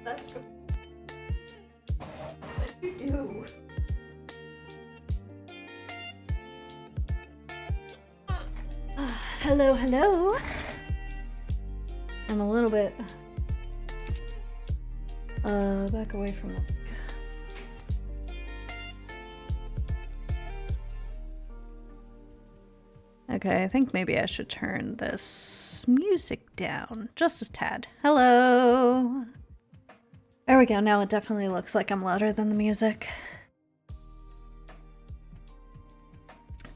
That's what you do. Hello, hello. I'm a little bit back away from the Okay, I think maybe I should turn this music down just a tad. Hello! There we go, now it definitely looks like I'm louder than the music.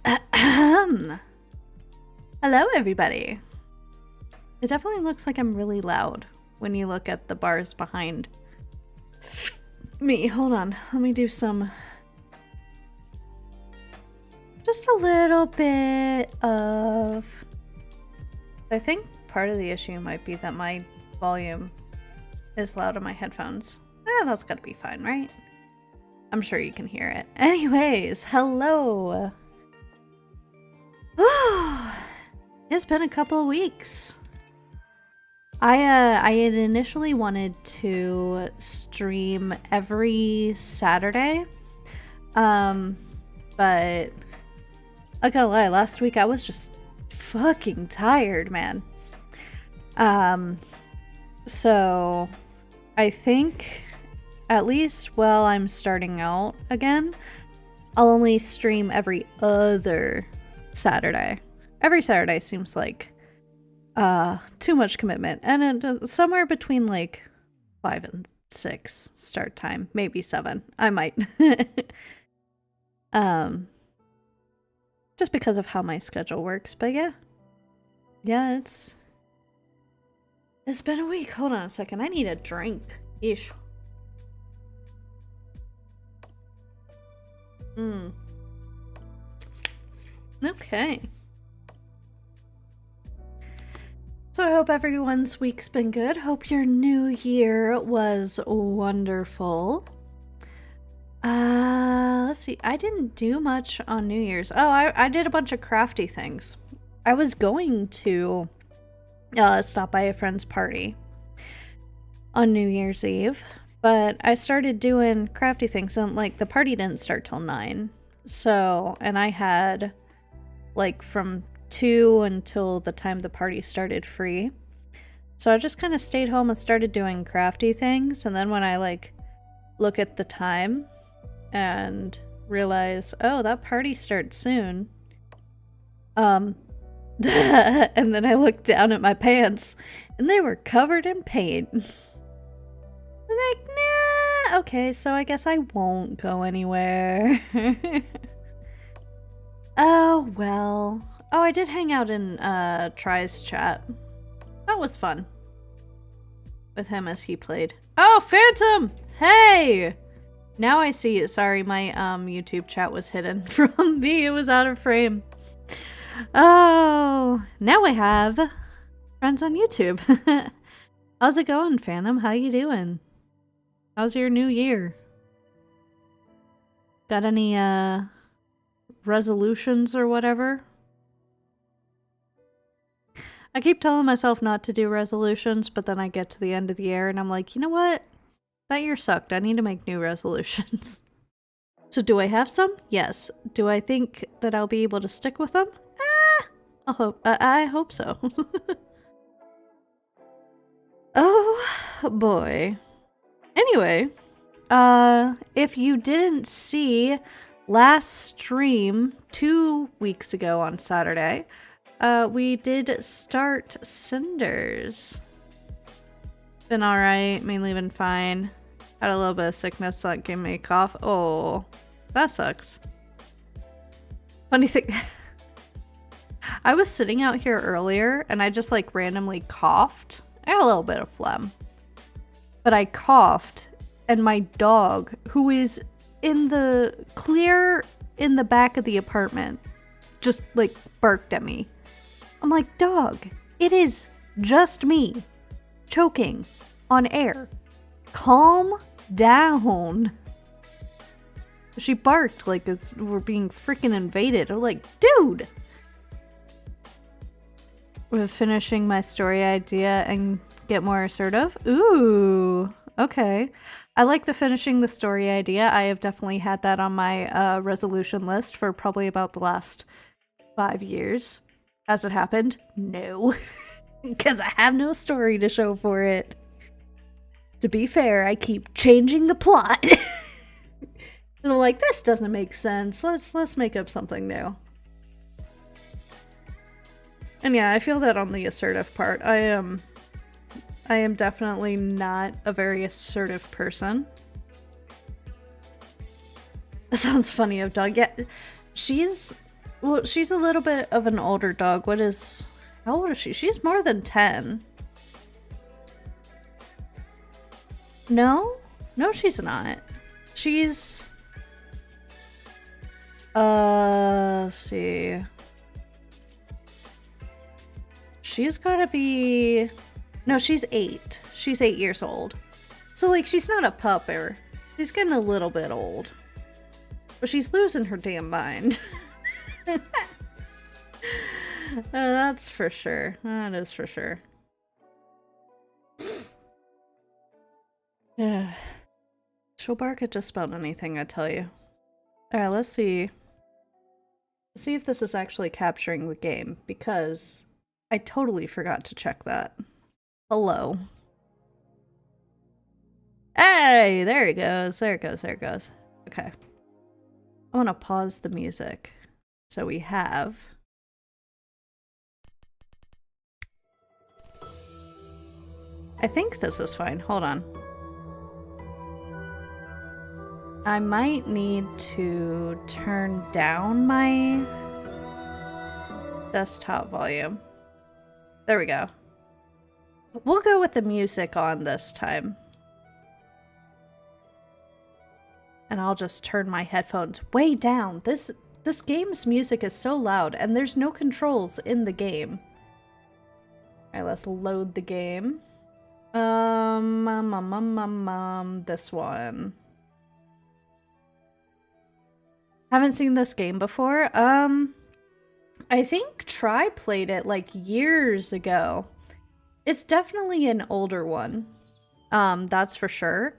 Ahem! Hello, everybody! It definitely looks like I'm really loud when you look at the bars behind me. Hold on, let me do some... just a little bit of... I think part of the issue might be that my volume is loud on my headphones. That's gotta be fine, right? I'm sure you can hear it. Anyways, hello! It's been a couple of weeks. I had initially wanted to stream every Saturday. But... I gotta lie, last week I was just fucking tired, man. So I think at least while I'm starting out again, I'll only stream every other Saturday. Every Saturday seems like too much commitment, and somewhere between like 5 and 6 start time, maybe 7. I might. Just because of how my schedule works, but yeah, it's been a week. Hold on a second, I need a drink. Ish. Okay. So I hope everyone's week's been good. Hope your new year was wonderful. Let's see. I didn't do much on New Year's. Oh, I did a bunch of crafty things. I was going to stop by a friend's party on New Year's Eve, but I started doing crafty things, and like the party didn't start till 9. So, and I had like from 2 until the time the party started free. So I just kind of stayed home and started doing crafty things, and then when I like look at the time and realize, oh, that party starts soon. And then I looked down at my pants and they were covered in paint. Like, nah, okay, so I guess I won't go anywhere. Oh, well. Oh, I did hang out in Try's chat. That was fun. With him as he played. Oh, Phantom! Hey! Now I see it. Sorry, my YouTube chat was hidden from me. It was out of frame. Oh, now I have friends on YouTube. How's it going, Phantom? How you doing? How's your new year? Got any resolutions or whatever? I keep telling myself not to do resolutions, but then I get to the end of the year and I'm like, you know what? That year sucked. I need to make new resolutions. So do I have some? Yes. Do I think that I'll be able to stick with them? I hope so. Oh boy. Anyway, if you didn't see last stream 2 weeks ago on Saturday, we did start Cinders. Been alright, mainly been fine. Had a little bit of sickness that gave me a cough. Oh, that sucks. Funny thing, I was sitting out here earlier and I just like randomly coughed. I had a little bit of phlegm. But I coughed and my dog, who is in the back of the apartment, just like barked at me. I'm like, dog, it is just me choking on air. Calm down. She barked like we're being freaking invaded. I'm like, dude. We're finishing my story idea and get more assertive. Ooh, Okay. I like the finishing the story idea. I have definitely had that on my resolution list for probably about the last 5 years. Has it happened? No. Because I have no story to show for it. To be fair, I keep changing the plot. And I'm like, this doesn't make sense. Let's make up something new. And yeah, I feel that on the assertive part. I am definitely not a very assertive person. That sounds funny of dog. Yeah, she's a little bit of an older dog. How old is she? She's more than 10. No, she's not. She's let's see. She's gotta be... No, she's 8. She's 8 years old. So, like, she's not a pupper. She's getting a little bit old. But she's losing her damn mind. That's for sure. That is for sure. Yeah. She'll bark at just about anything, I tell you. Alright, let's see. Let's see if this is actually capturing the game, because I totally forgot to check that. Hello. Hey, there it goes. There it goes. There it goes. Okay. I want to pause the music. So we have... I think this is fine. Hold on. I might need to turn down my desktop volume. There we go. We'll go with the music on this time. And I'll just turn my headphones way down. This game's music is so loud, and there's no controls in the game. Alright, let's load the game. This one. Haven't seen this game before. I think Try played it like years ago. It's definitely an older one. That's for sure.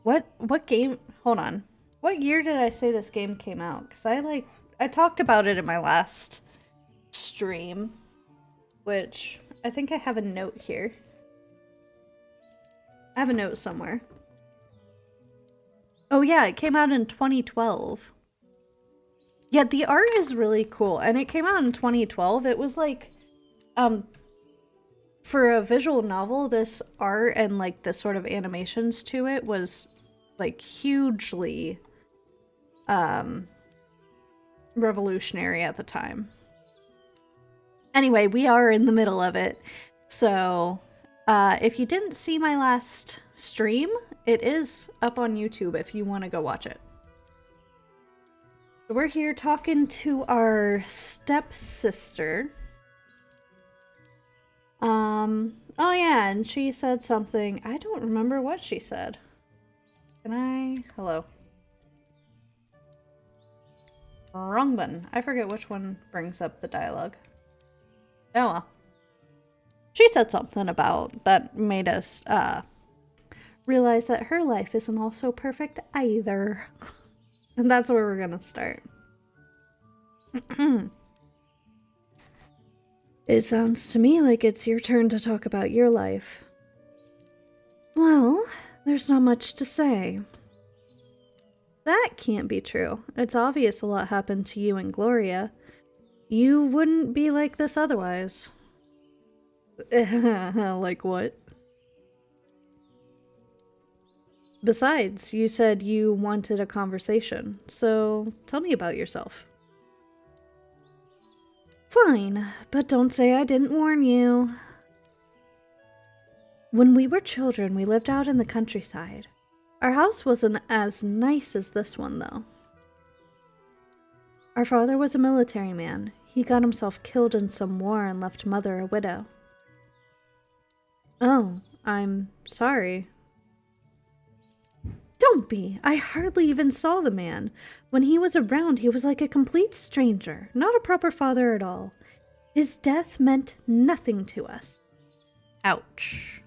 What game? Hold on. What year did I say this game came out? Because I talked about it in my last stream, which I think I have a note here. I have a note somewhere. Oh yeah, it came out in 2012. Yeah, the art is really cool, and it came out in 2012. It was like, for a visual novel, this art and like the sort of animations to it was like hugely revolutionary at the time. Anyway, we are in the middle of it. So if you didn't see my last stream, it is up on YouTube if you want to go watch it. So we're here talking to our stepsister. Oh yeah, and she said something. I don't remember what she said. Hello. Wrong button. I forget which one brings up the dialogue. Oh well. She said something about that made us, realize that her life isn't all so perfect either. And that's where we're gonna start. It sounds to me like it's your turn to talk about your life. Well, there's not much to say. That can't be true. It's obvious a lot happened to you and Gloria. You wouldn't be like this otherwise. Like what? Besides, you said you wanted a conversation, so tell me about yourself. Fine, but don't say I didn't warn you. When we were children, we lived out in the countryside. Our house wasn't as nice as this one, though. Our father was a military man. He got himself killed in some war and left Mother a widow. Oh, I'm sorry. Don't be. I hardly even saw the man. When he was around, he was like a complete stranger, not a proper father at all. His death meant nothing to us. Ouch.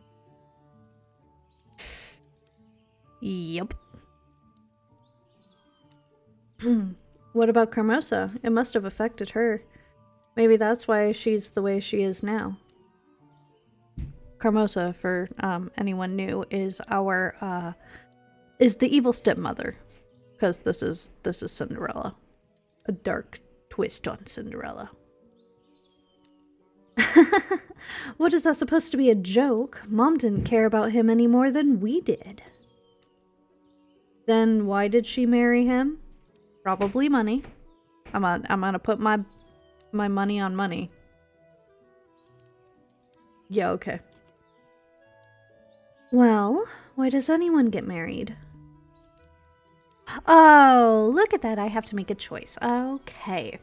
Yep. What about Carmosa? It must have affected her. Maybe that's why she's the way she is now. Carmosa, for anyone new, is our is the evil stepmother, because this is Cinderella, a dark twist on Cinderella. What is that supposed to be a joke? Mom didn't care about him any more than we did. Then why did she marry him? Probably money. I'm gonna put my money on money. Yeah, okay. Well, why does anyone get married? Oh, look at that. I have to make a choice. Okay.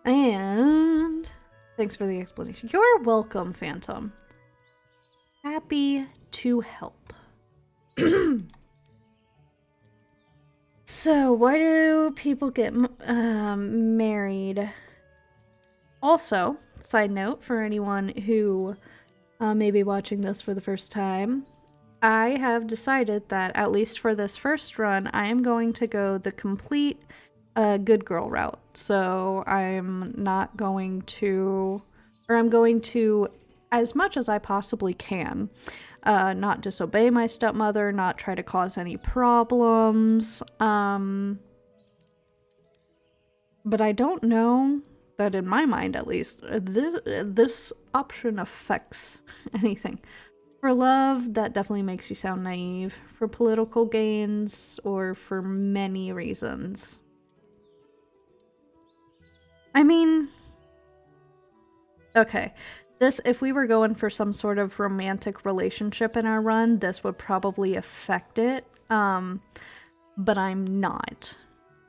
And thanks for the explanation. You're welcome, Phantom. Happy to help. So, why do people get married? Also, side note for anyone who may be watching this for the first time, I have decided that, at least for this first run, I am going to go the complete good girl route. So I'm not going to, or I'm going to, as much as I possibly can, not disobey my stepmother, not try to cause any problems. But I don't know that, in my mind at least, this option affects anything. For love, that definitely makes you sound naive. For political gains, or for many reasons. I mean, okay, this, if we were going for some sort of romantic relationship in our run, this would probably affect it, but I'm not.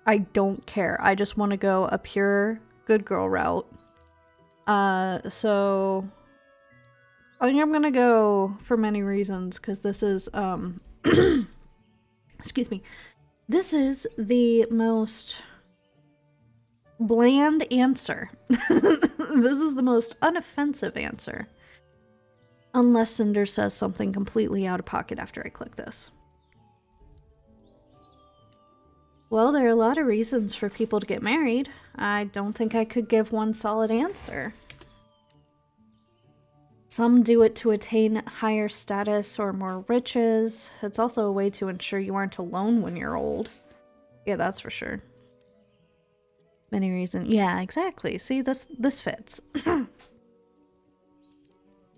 I don't care. I just want to go a pure good girl route. So I think I'm gonna go for many reasons, because this is, excuse me, this is the most bland answer. This is the most unoffensive answer. Unless Cinder says something completely out of pocket after I click this. Well, there are a lot of reasons for people to get married. I don't think I could give one solid answer. Some do it to attain higher status or more riches. It's also a way to ensure you aren't alone when you're old. Yeah, that's for sure. Many reasons. Yeah, exactly. See, this fits.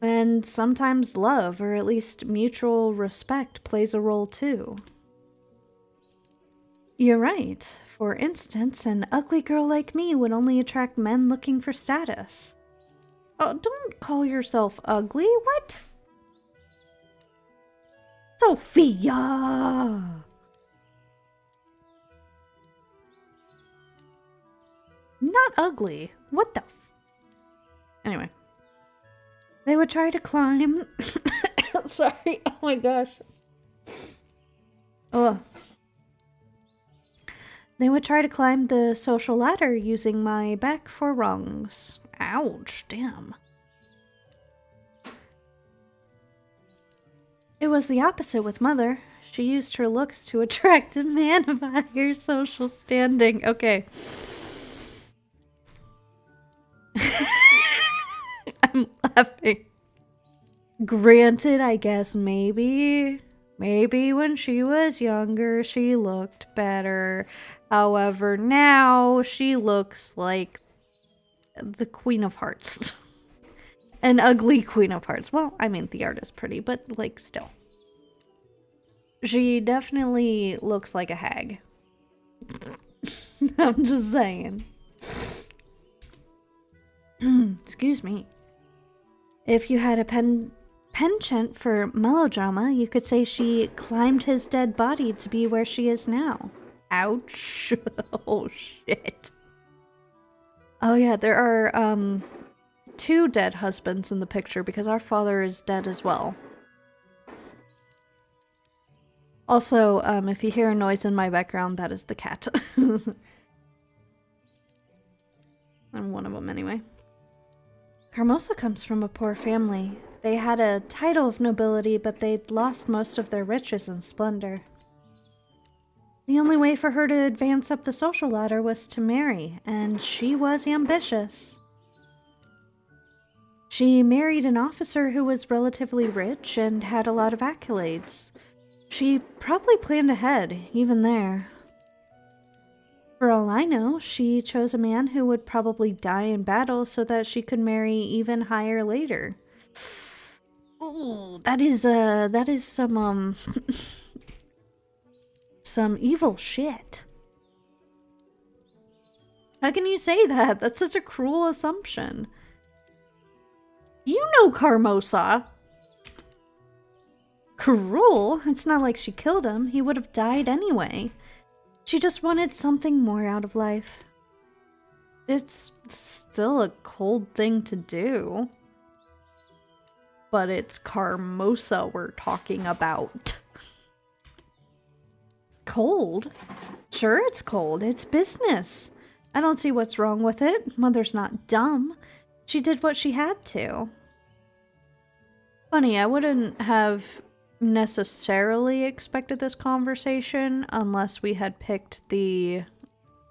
And sometimes love, or at least mutual respect, plays a role too. You're right. For instance, an ugly girl like me would only attract men looking for status. Oh, don't call yourself ugly. What? Sophia! Not ugly. What the Anyway. They would try to climb... Sorry. Oh my gosh. Ugh. They would try to climb the social ladder using my back for rungs. Ouch, damn. It was the opposite with Mother. She used her looks to attract a man of higher social standing. Okay. I'm laughing. Granted, I guess maybe when she was younger, she looked better. However, now she looks like the Queen of Hearts. An ugly Queen of Hearts. Well, I mean, the art is pretty, but, like, still. She definitely looks like a hag. I'm just saying. Excuse me. If you had a penchant for melodrama, you could say she climbed his dead body to be where she is now. Ouch. Oh, shit. Oh, yeah, there are, 2 dead husbands in the picture because our father is dead as well. Also, if you hear a noise in my background, that is the cat. I'm one of them anyway. Carmosa comes from a poor family. They had a title of nobility, but they'd lost most of their riches and splendor. The only way for her to advance up the social ladder was to marry, and she was ambitious. She married an officer who was relatively rich and had a lot of accolades. She probably planned ahead, even there. For all I know, she chose a man who would probably die in battle so that she could marry even higher later. Ooh, that is some some evil shit. How can you say that? That's such a cruel assumption. You know Carmosa. Cruel? It's not like she killed him. He would have died anyway. She just wanted something more out of life. It's still a cold thing to do. But it's Carmosa we're talking about. Cold? Sure it's cold. It's business. I don't see what's wrong with it. Mother's not dumb. She did what she had to. Funny, I wouldn't have necessarily expected this conversation unless we had picked the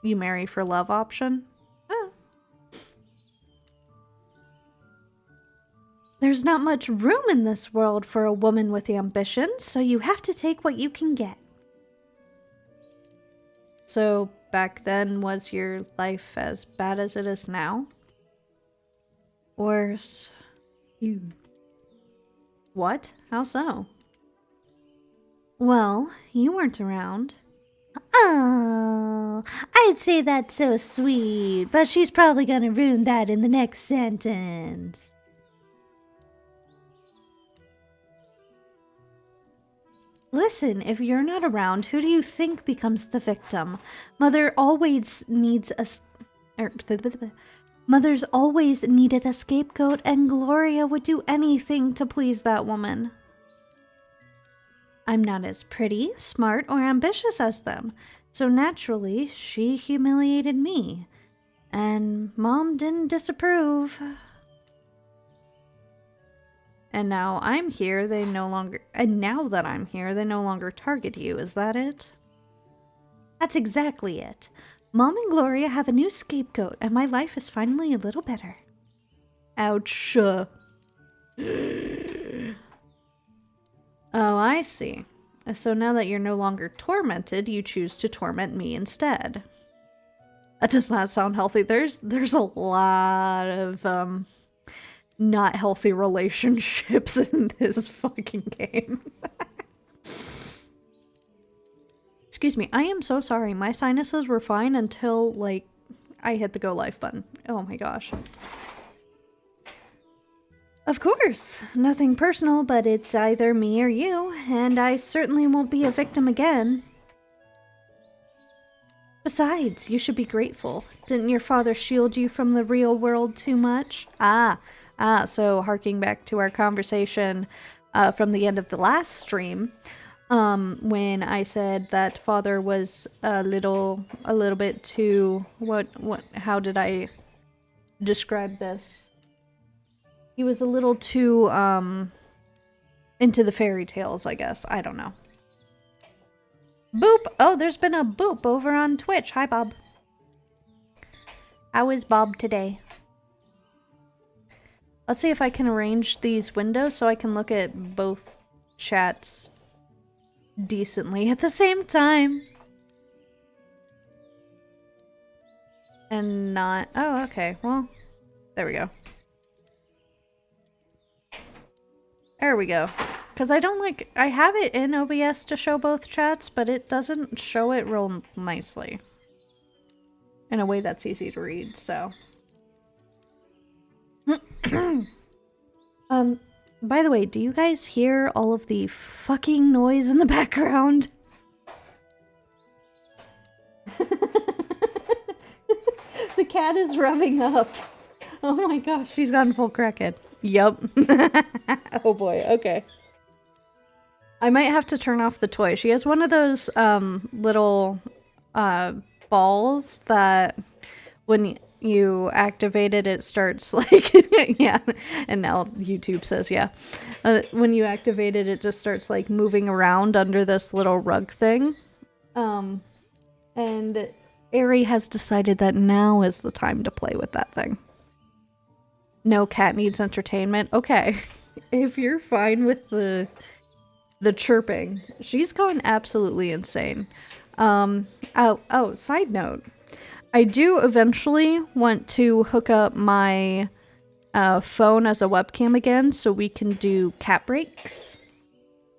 you marry for love option. Oh. There's not much room in this world for a woman with ambitions, so you have to take what you can get. So back then, was your life as bad as it is now? Worse. You. What? How so? Well, you weren't around. Oh, I'd say that's so sweet, but she's probably gonna ruin that in the next sentence. Listen, if you're not around, who do you think becomes the victim? Mother always needs a... Mother's always needed a scapegoat, and Gloria would do anything to please that woman. I'm not as pretty, smart, or ambitious as them, so naturally, she humiliated me. And Mom didn't disapprove. And now I'm here, they no longer... And now that I'm here, they no longer target you, is that it? That's exactly it. Mom and Gloria have a new scapegoat, and my life is finally a little better. Ouch. Oh, I see. So now that you're no longer tormented, you choose to torment me instead. That does not sound healthy. There's a lot of, not healthy relationships in this fucking game. Excuse me, I am so sorry. My sinuses were fine until, like, I hit the go live button. Oh my gosh. Of course. Nothing personal, but it's either me or you, and I certainly won't be a victim again. Besides, you should be grateful. Didn't your father shield you from the real world too much? So harking back to our conversation from the end of the last stream, when I said that father was a little bit too, how did I describe this? He was a little too, into the fairy tales, I guess. I don't know. Boop! Oh, there's been a boop over on Twitch. Hi, Bob. How is Bob today? Let's see if I can arrange these windows so I can look at both chats decently at the same time. And not... Oh, okay. Well, there we go. There we go. Because I don't like... I have it in OBS to show both chats, but it doesn't show it real nicely. In a way that's easy to read, so... By the way, do you guys hear all of the fucking noise in the background? The cat is rubbing up. Oh my gosh, she's gone full crackhead. Yup. Oh boy, okay. I might have to turn off the toy. She has one of those little balls that when you activate it, it starts like, yeah, and now YouTube says, yeah. When you activate it, it just starts like moving around under this little rug thing. And Ari has decided that now is the time to play with that thing. No cat needs entertainment. Okay. If you're fine with the chirping, she's gone absolutely insane. Side note. I do eventually want to hook up my phone as a webcam again so we can do cat breaks.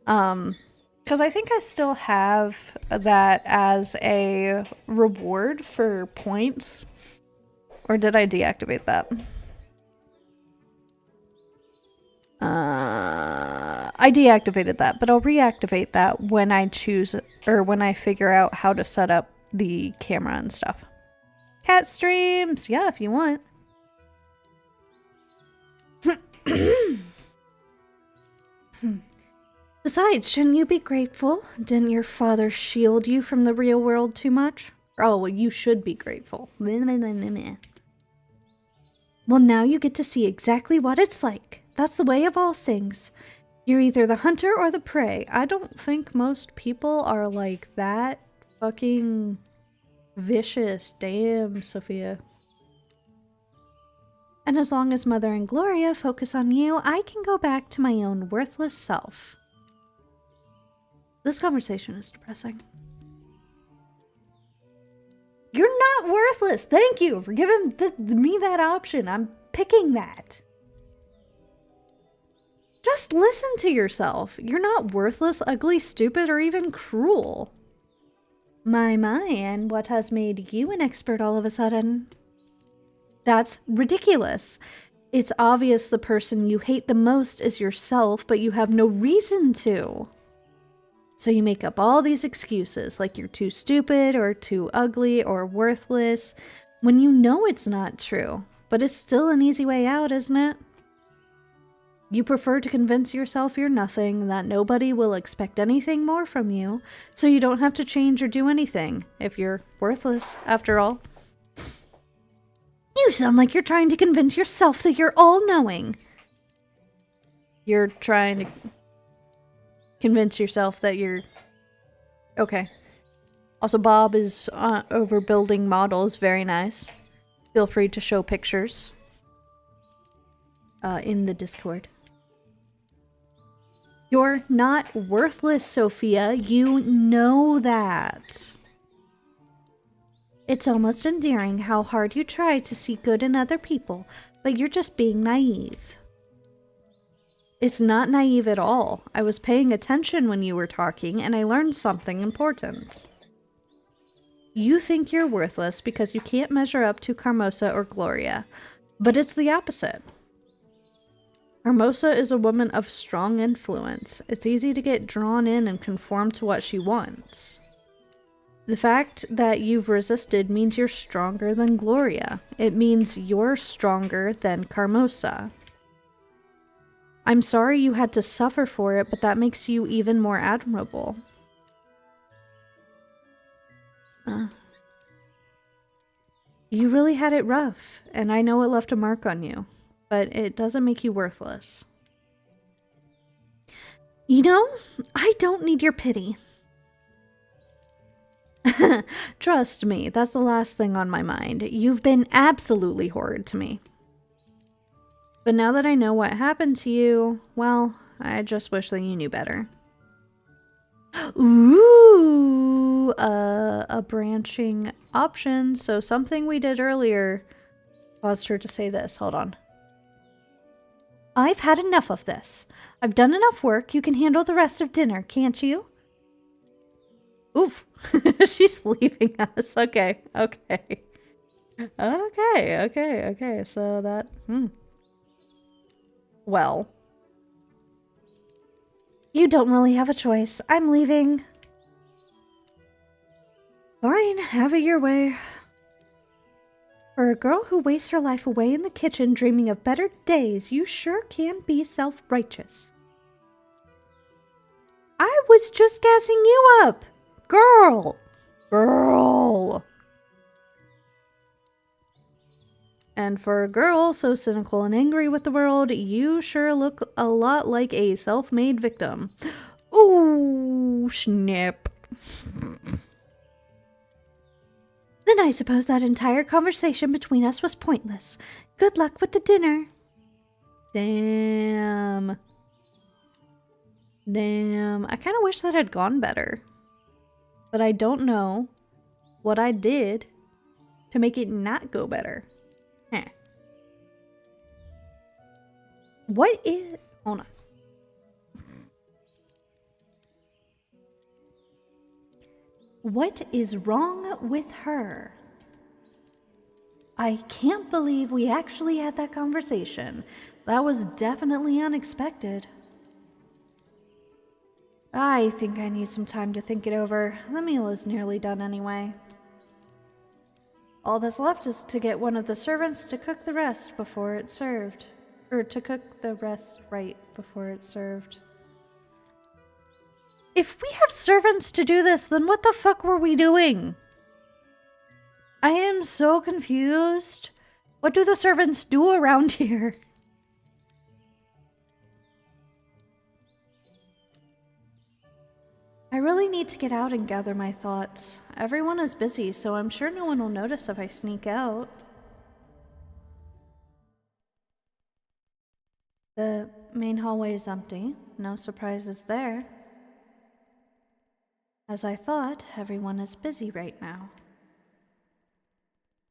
Because I think I still have that as a reward for points. Or did I deactivate that? I deactivated that, but I'll reactivate that when I choose, or when I figure out how to set up the camera and stuff. Cat streams! Yeah, if you want. Besides, shouldn't you be grateful? Didn't your father shield you from the real world too much? Oh, well, you should be grateful. Well, now you get to see exactly what it's like. That's the way of all things. You're either the hunter or the prey. I don't think most people are like that fucking vicious. Damn, Sophia. And as long as Mother and Gloria focus on you, I can go back to my own worthless self. This conversation is depressing. You're not worthless. Thank you for giving me that option. I'm picking that. Just listen to yourself. You're not worthless, ugly, stupid, or even cruel. My, and what has made you an expert all of a sudden? That's ridiculous. It's obvious the person you hate the most is yourself, but you have no reason to. So you make up all these excuses, like you're too stupid, or too ugly, or worthless, when you know it's not true. But it's still an easy way out, isn't it? You prefer to convince yourself you're nothing, that nobody will expect anything more from you, so you don't have to change or do anything, if you're worthless, after all. You sound like you're trying to convince yourself that you're all-knowing. You're trying to convince yourself that you're... Okay. Also, Bob is overbuilding models. Very nice. Feel free to show pictures in the Discord. You're not worthless, Sophia. You know that. It's almost endearing how hard you try to see good in other people, but you're just being naive. It's not naive at all. I was paying attention when you were talking, and I learned something important. You think you're worthless because you can't measure up to Carmosa or Gloria, but it's the opposite. Carmosa is a woman of strong influence. It's easy to get drawn in and conform to what she wants. The fact that you've resisted means you're stronger than Gloria. It means you're stronger than Carmosa. I'm sorry you had to suffer for it, but that makes you even more admirable. You really had it rough, and I know it left a mark on you, but it doesn't make you worthless. You know, I don't need your pity. Trust me, that's the last thing on my mind. You've been absolutely horrid to me. But now that I know what happened to you, well, I just wish that you knew better. Ooh, a branching option. So something we did earlier caused her to say this. Hold on. I've had enough of this. I've done enough work. You can handle the rest of dinner, can't you? Oof. She's leaving us. Okay. Okay. Okay. So that... Well. You don't really have a choice. I'm leaving. Fine, have it your way. For a girl who wastes her life away in the kitchen dreaming of better days, you sure can be self-righteous. I was just gassing you up! Girl! And for a girl so cynical and angry with the world, you sure look a lot like a self-made victim. Ooh, snap. Then I suppose that entire conversation between us was pointless. Good luck with the dinner. Damn. I kind of wish that had gone better. But I don't know what I did to make it not go better. Huh. What is... Hold on. What is wrong with her? I can't believe we actually had that conversation. That was definitely unexpected. I think I need some time to think it over. The meal is nearly done anyway. All that's left is to get one of the servants to cook the rest before it's served. Or to cook the rest right before it's served. If we have servants to do this, then what the fuck were we doing? I am so confused. What do the servants do around here? I really need to get out and gather my thoughts. Everyone is busy, so I'm sure no one will notice if I sneak out. The main hallway is empty. No surprises there. As I thought, everyone is busy right now.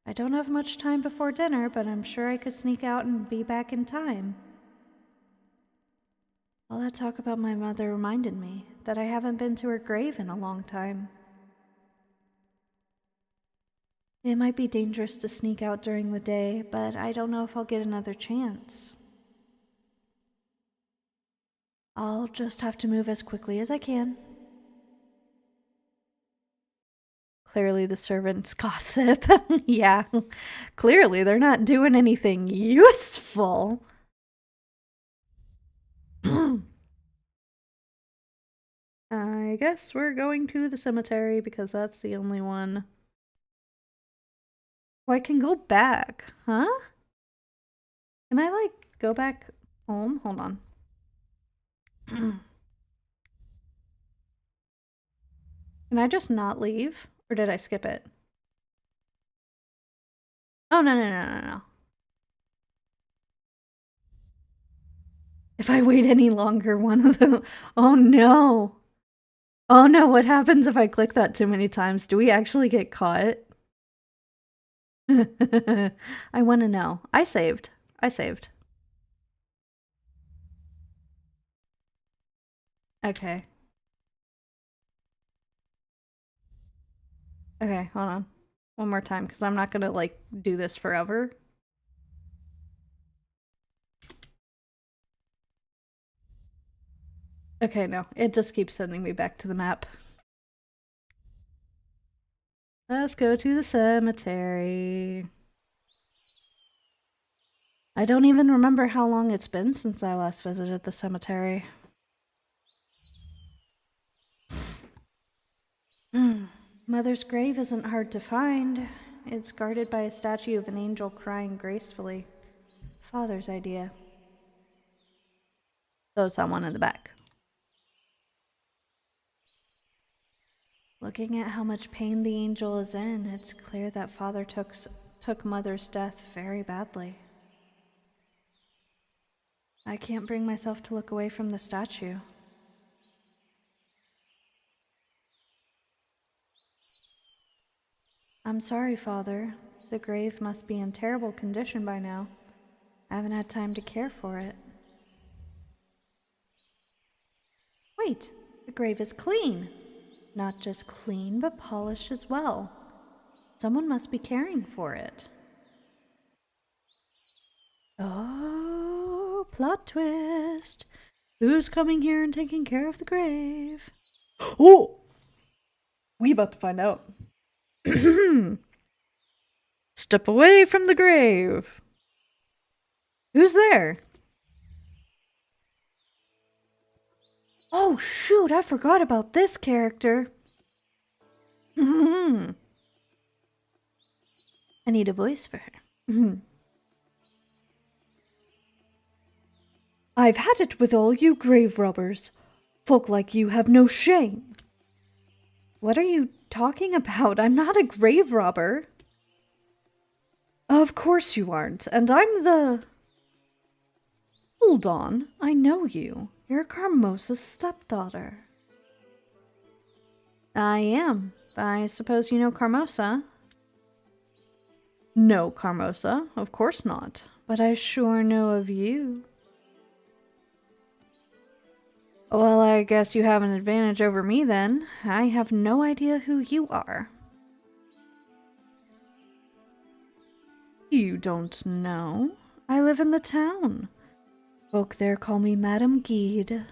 I don't have much time before dinner, but I'm sure I could sneak out and be back in time. All that talk about my mother reminded me that I haven't been to her grave in a long time. It might be dangerous to sneak out during the day, but I don't know if I'll get another chance. I'll just have to move as quickly as I can. Clearly the servants gossip. Yeah, clearly they're not doing anything useful. I guess we're going to the cemetery because that's the only one. Oh, I can go back, huh? Can I, like, go back home? Hold on. Can I just not leave? Or did I skip it? Oh, no. If I wait any longer, one of them... Oh, no. Oh, no, what happens if I click that too many times? Do we actually get caught? I want to know. I saved. Okay. Okay, hold on. One more time, because I'm not gonna, like, do this forever. Okay, no. It just keeps sending me back to the map. Let's go to the cemetery. I don't even remember how long it's been since I last visited the cemetery. Mother's grave isn't hard to find. It's guarded by a statue of an angel crying gracefully. Father's idea. Those someone in the back. Looking at how much pain the angel is in, it's clear that father took Mother's death very badly. I can't bring myself to look away from the statue. I'm sorry, Father. The grave must be in terrible condition by now. I haven't had time to care for it. Wait, the grave is clean. Not just clean, but polished as well. Someone must be caring for it. Oh, plot twist. Who's coming here and taking care of the grave? Oh! We about to find out. Step away from the grave. Who's there? Oh, shoot, I forgot about this character. I need a voice for her. I've had it with all you grave robbers. Folk like you have no shame. What are you talking about? I'm not a grave robber. Of course you aren't, and I'm the... Hold on, I know you. You're Carmosa's stepdaughter. I am. I suppose you know Carmosa. No, Carmosa, of course not. But I sure know of you. Well, I guess you have an advantage over me then. I have no idea who you are. You don't know. I live in the town. Folk there call me Madame Guide.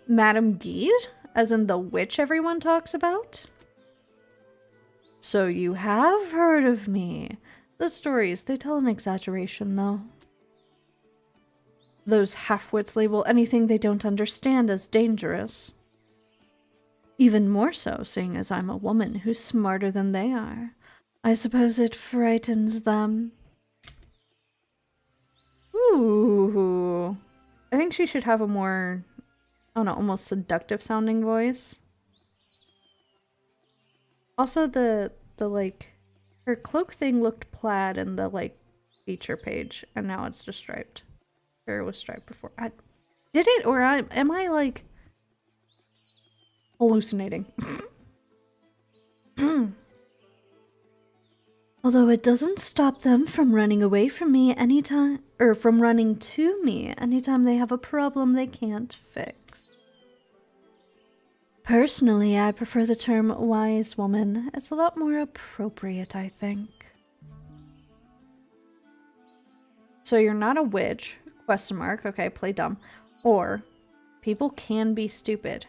Madame Guide? As in the witch everyone talks about? So you have heard of me. The stories, they tell an exaggeration, though. Those half-wits label anything they don't understand as dangerous. Even more so, seeing as I'm a woman who's smarter than they are. I suppose it frightens them. Ooh. I think she should have a more, I don't know, almost seductive sounding voice. Also, the like, her cloak thing looked plaid in the, like, feature page, and now it's just striped. Or it was striped before. Did it? Or am I, like, hallucinating? Although it doesn't stop them from running away from me anytime, or from running to me anytime they have a problem they can't fix. Personally, I prefer the term wise woman. It's a lot more appropriate, I think. So you're not a witch, question mark, okay, play dumb. Or, people can be stupid.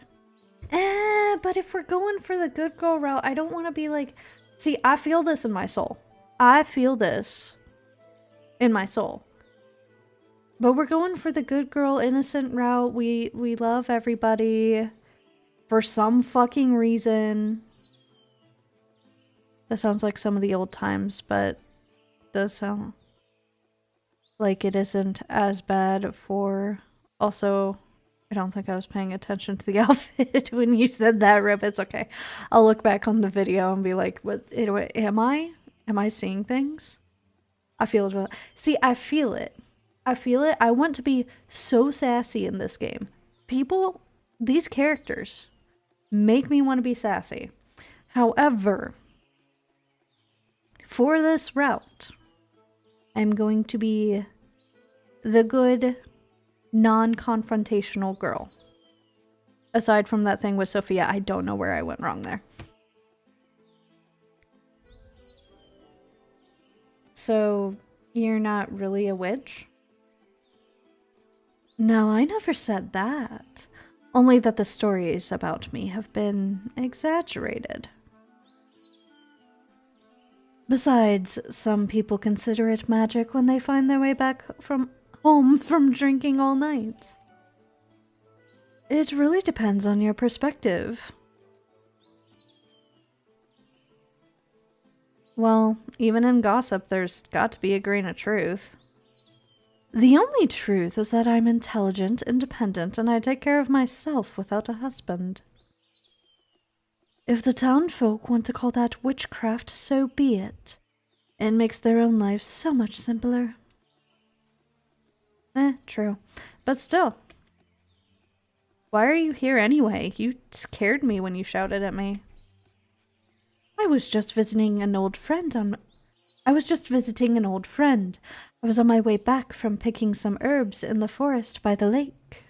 But if we're going for the good girl route, I don't want to be like... See, I feel this in my soul. I feel this in my soul. But we're going for the good girl, innocent route. We love everybody for some fucking reason. That sounds like some of the old times, but does sound like it isn't as bad for... Also, I don't think I was paying attention to the outfit when you said that, Rip. It's okay. I'll look back on the video and be like, what, anyway, am I seeing things? I feel it. See, I feel it. I feel it. I want to be so sassy in this game. People, these characters make me want to be sassy. However, for this route, I'm going to be the good, non-confrontational girl. Aside from that thing with Sophia, I don't know where I went wrong there. So, you're not really a witch? No, I never said that. Only that the stories about me have been exaggerated. Besides, some people consider it magic when they find their way back from home from drinking all night. It really depends on your perspective. Well, even in gossip, there's got to be a grain of truth. The only truth is that I'm intelligent, independent, and I take care of myself without a husband. If the town folk want to call that witchcraft, so be it. It makes their own lives so much simpler. True. But still. Why are you here anyway? You scared me when you shouted at me. I was just visiting an old friend. I was on my way back from picking some herbs in the forest by the lake.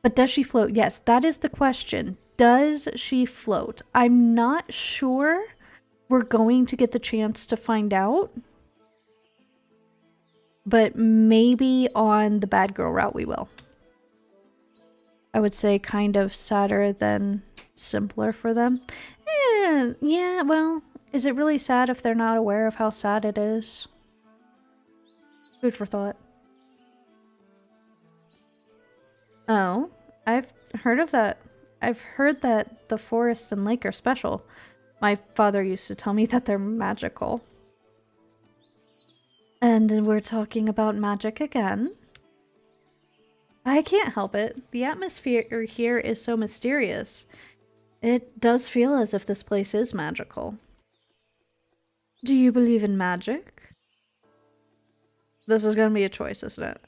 But does she float? Yes, that is the question. Does she float? I'm not sure we're going to get the chance to find out. But maybe on the bad girl route we will. I would say kind of sadder than simpler for them. Yeah, well, is it really sad if they're not aware of how sad it is? Food for thought. Oh, I've heard of that. I've heard that the forest and lake are special. My father used to tell me that they're magical. And we're talking about magic again. I can't help it. The atmosphere here is so mysterious. It does feel as if this place is magical. Do you believe in magic? This is gonna be a choice, isn't it?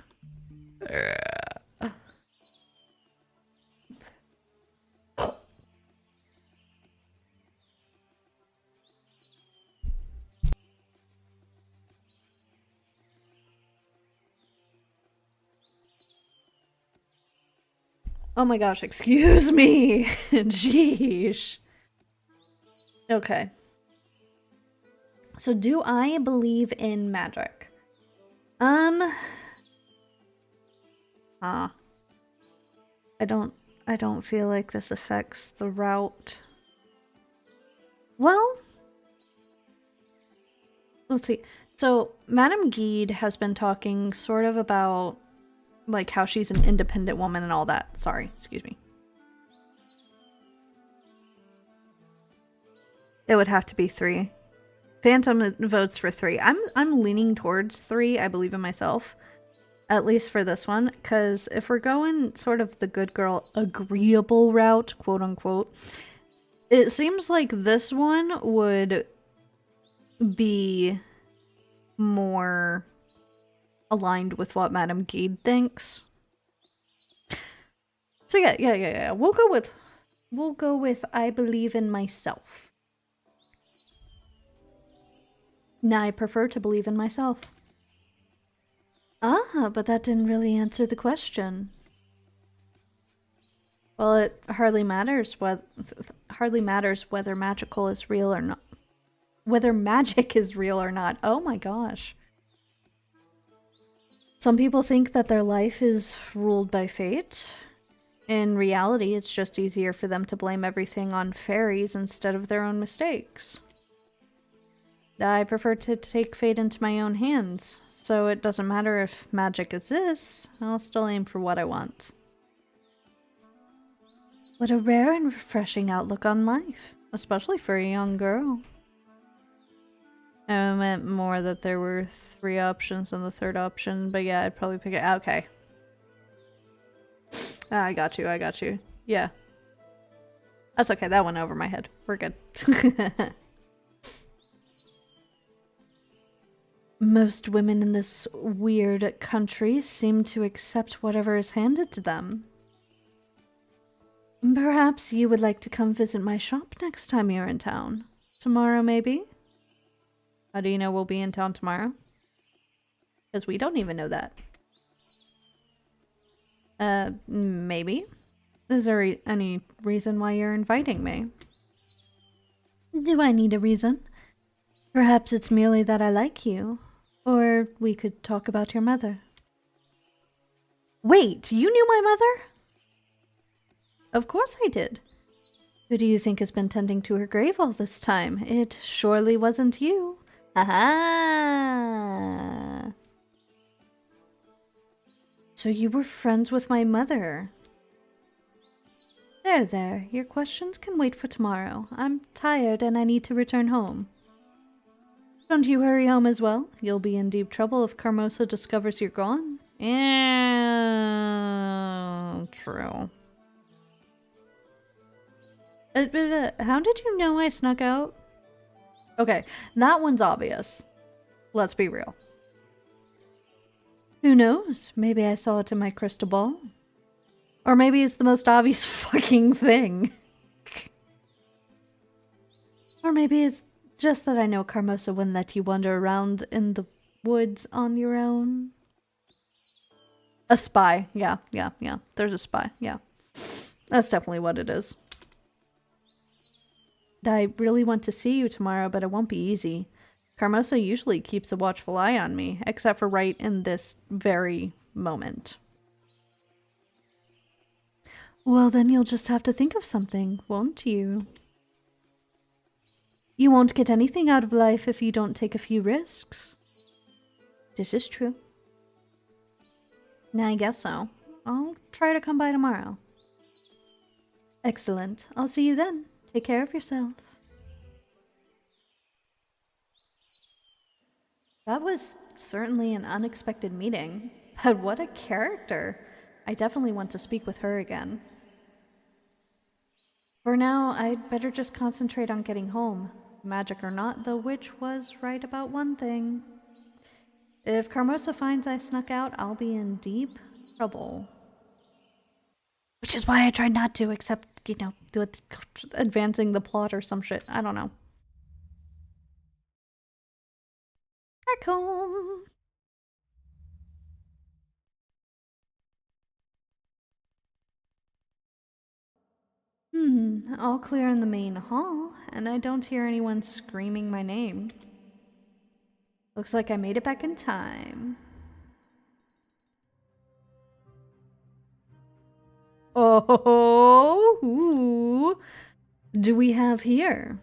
Oh my gosh, excuse me. Jeesh. Okay. So do I believe in magic? I don't feel like this affects the route. Well, let's see. So Madame Guide has been talking sort of about like how she's an independent woman and all that. Sorry, excuse me. It would have to be 3. Phantom votes for 3. I'm leaning towards 3. I believe in myself. At least for this one, because if we're going sort of the good girl agreeable route, quote unquote, it seems like this one would be more aligned with what Madame Guide thinks. So yeah. We'll go with I believe in myself. Now I prefer to believe in myself. Ah, but that didn't really answer the question. Well, it hardly matters whether magical is real or not. Whether magic is real or not. Oh my gosh. Some people think that their life is ruled by fate. In reality, it's just easier for them to blame everything on fairies instead of their own mistakes. I prefer to take fate into my own hands. So it doesn't matter if magic exists, I'll still aim for what I want. What a rare and refreshing outlook on life, especially for a young girl. I meant more that there were 3 options on the 3rd option, but yeah, I'd probably pick it. Okay. I got you. Yeah. That's okay, that went over my head. We're good. Most women in this weird country seem to accept whatever is handed to them. Perhaps you would like to come visit my shop next time you're in town. Tomorrow, maybe? How do you know we'll be in town tomorrow? Because we don't even know that. Maybe. Is there any reason why you're inviting me? Do I need a reason? Perhaps it's merely that I like you. Or we could talk about your mother. Wait, you knew my mother? Of course I did. Who do you think has been tending to her grave all this time? It surely wasn't you. Aha! So you were friends with my mother. There. Your questions can wait for tomorrow. I'm tired and I need to return home. Don't you hurry home as well. You'll be in deep trouble if Carmosa discovers you're gone. Yeah, true. How did you know I snuck out? Okay, that one's obvious. Let's be real. Who knows? Maybe I saw it in my crystal ball. Or maybe it's the most obvious fucking thing. Or maybe it's just that I know Carmosa wouldn't let you wander around in the woods on your own. A spy. Yeah. There's a spy. Yeah. That's definitely what it is. I really want to see you tomorrow, but it won't be easy. Carmosa usually keeps a watchful eye on me, except for right in this very moment. Well, then you'll just have to think of something, won't you? You won't get anything out of life if you don't take a few risks. This is true. I guess so. I'll try to come by tomorrow. Excellent. I'll see you then. Take care of yourself. That was certainly an unexpected meeting, but what a character. I definitely want to speak with her again. For now, I'd better just concentrate on getting home. Magic or not, the witch was right about one thing. If Carmosa finds I snuck out, I'll be in deep trouble. Which is why I tried not to, except, with advancing the plot or some shit. I don't know. Back home. All clear in the main hall, and I don't hear anyone screaming my name. Looks like I made it back in time. Oh, who do we have here?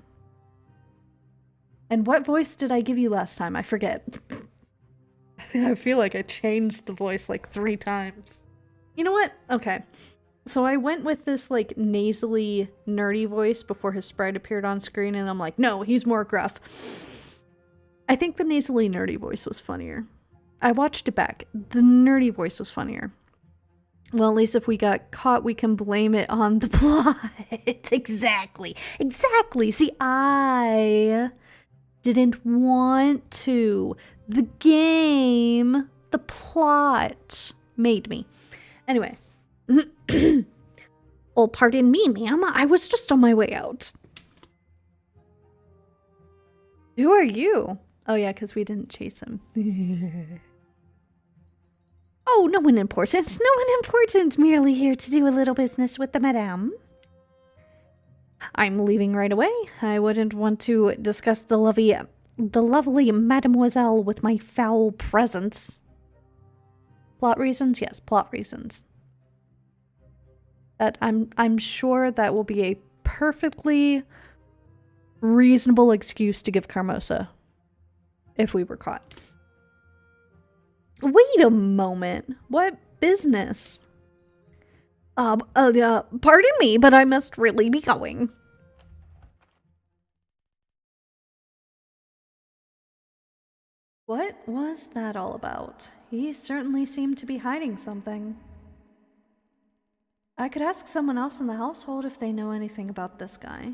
And what voice did I give you last time? I forget. I feel like I changed the voice like 3 times. You know what? Okay. So I went with this like nasally nerdy voice before his sprite appeared on screen, and I'm like, no, he's more gruff. I think the nasally nerdy voice was funnier. I watched it back. The nerdy voice was funnier. Well, at least if we got caught, we can blame it on the plot. Exactly. See, I didn't want to. The game, the plot made me. Anyway. Oh, pardon me, ma'am. I was just on my way out. Who are you? Oh, yeah, because we didn't chase him. Oh, no one important. No one important. Merely here to do a little business with the madame. I'm leaving right away. I wouldn't want to discuss the lovely mademoiselle with my foul presence. Plot reasons? Yes, plot reasons. That I'm sure that will be a perfectly reasonable excuse to give Carmosa if we were caught. Wait a moment. What business? Pardon me, but I must really be going. What was that all about? He certainly seemed to be hiding something. I could ask someone else in the household if they know anything about this guy.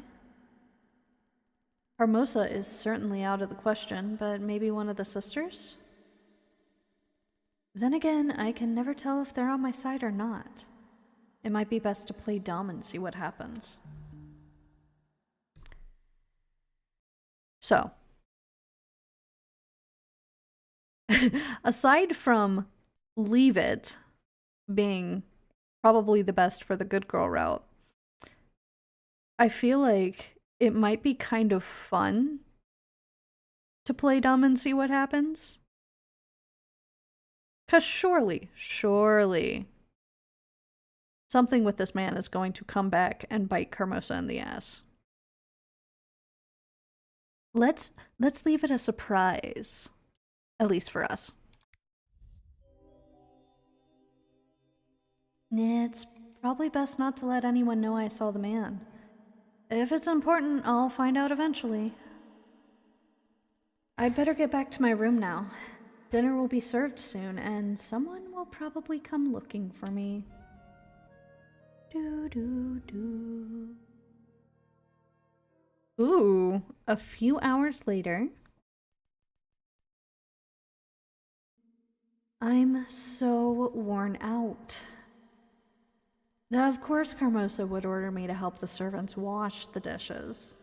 Carmosa is certainly out of the question, but maybe one of the sisters? Then again, I can never tell if they're on my side or not. It might be best to play dumb and see what happens. So, aside from leave it being probably the best for the good girl route, I feel like it might be kind of fun to play dumb and see what happens. 'Cause surely, something with this man is going to come back and bite Carmosa in the ass. Let's leave it a surprise. At least for us. It's probably best not to let anyone know I saw the man. If it's important, I'll find out eventually. I'd better get back to my room now. Dinner will be served soon, and someone will probably come looking for me. Ooh, a few hours later. I'm so worn out. Now, of course, Carmosa would order me to help the servants wash the dishes.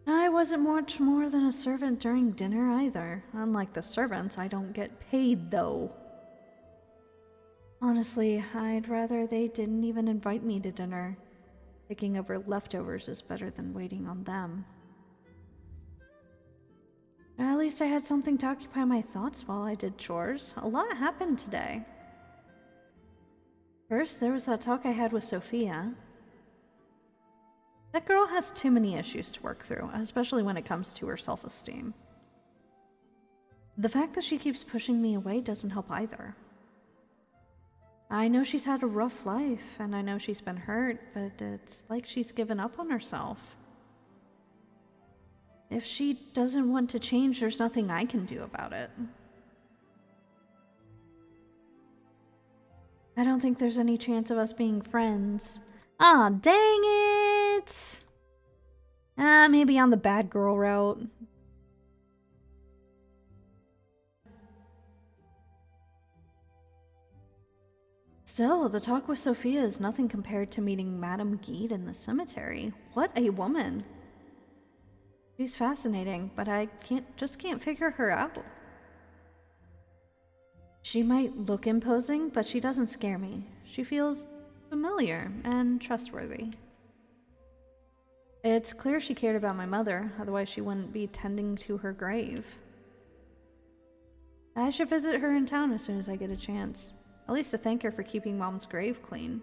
I wasn't much more than a servant during dinner either. Unlike the servants, I don't get paid, though. Honestly, I'd rather they didn't even invite me to dinner. Taking over leftovers is better than waiting on them. At least I had something to occupy my thoughts while I did chores. A lot happened today. First, there was that talk I had with Sophia. That girl has too many issues to work through, especially when it comes to her self-esteem. The fact that she keeps pushing me away doesn't help either. I know she's had a rough life, and I know she's been hurt, but it's like she's given up on herself. If she doesn't want to change, there's nothing I can do about it. I don't think there's any chance of us being friends. Aw, dang it! Maybe on the bad girl route. Still, the talk with Sophia is nothing compared to meeting Madame Gede in the cemetery. What a woman! She's fascinating, but I just can't figure her out. She might look imposing, but she doesn't scare me. She feels familiar and trustworthy. It's clear she cared about my mother, otherwise she wouldn't be tending to her grave. I should visit her in town as soon as I get a chance. At least to thank her for keeping Mom's grave clean.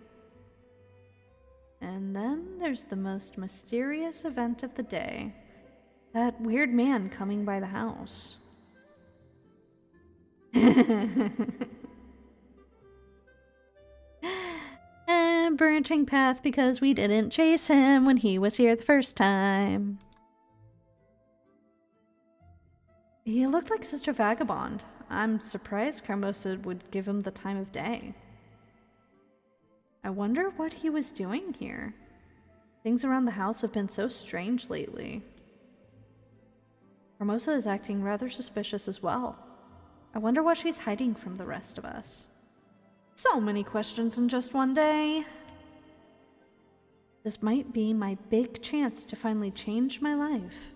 And then there's the most mysterious event of the day. That weird man coming by the house. And branching path because we didn't chase him when he was here the first time. He looked like such a vagabond. I'm surprised Carmosa would give him the time of day. I wonder what he was doing here. Things around the house have been so strange lately. Carmosa is acting rather suspicious as well. I wonder what she's hiding from the rest of us. So many questions in just one day. This might be my big chance to finally change my life.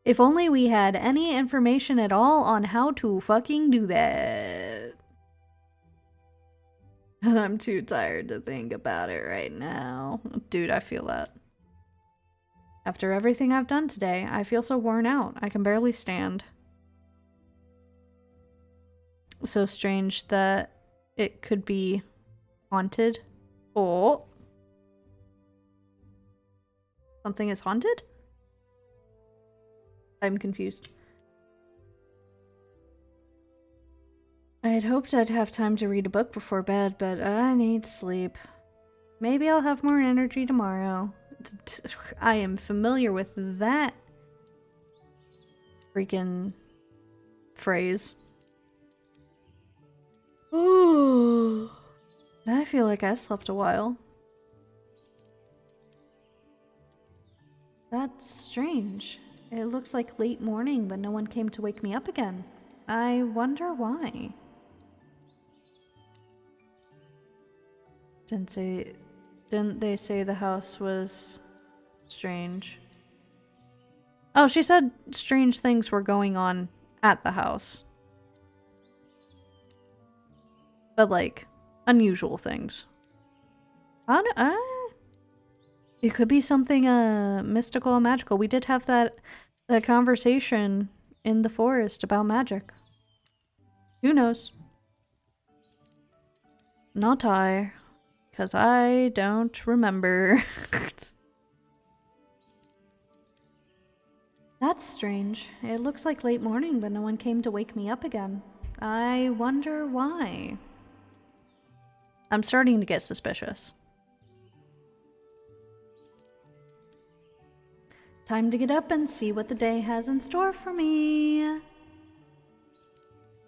If only we had any information at all on how to fucking do that. And I'm too tired to think about it right now. Dude, I feel that. After everything I've done today, I feel so worn out. I can barely stand. So strange that it could be haunted. Oh. Something is haunted? I'm confused. I had hoped I'd have time to read a book before bed, but I need sleep. Maybe I'll have more energy tomorrow. I am familiar with that freaking phrase. Oh, I feel like I slept a while. That's strange. It looks like late morning, but no one came to wake me up again. I wonder why. Didn't they say the house was strange? Oh, she said strange things were going on at the house. But like, unusual things. It could be something mystical and magical. We did have that conversation in the forest about magic. Who knows? Not I, because I don't remember. That's strange. It looks like late morning, but no one came to wake me up again. I wonder why. I'm starting to get suspicious. Time to get up and see what the day has in store for me.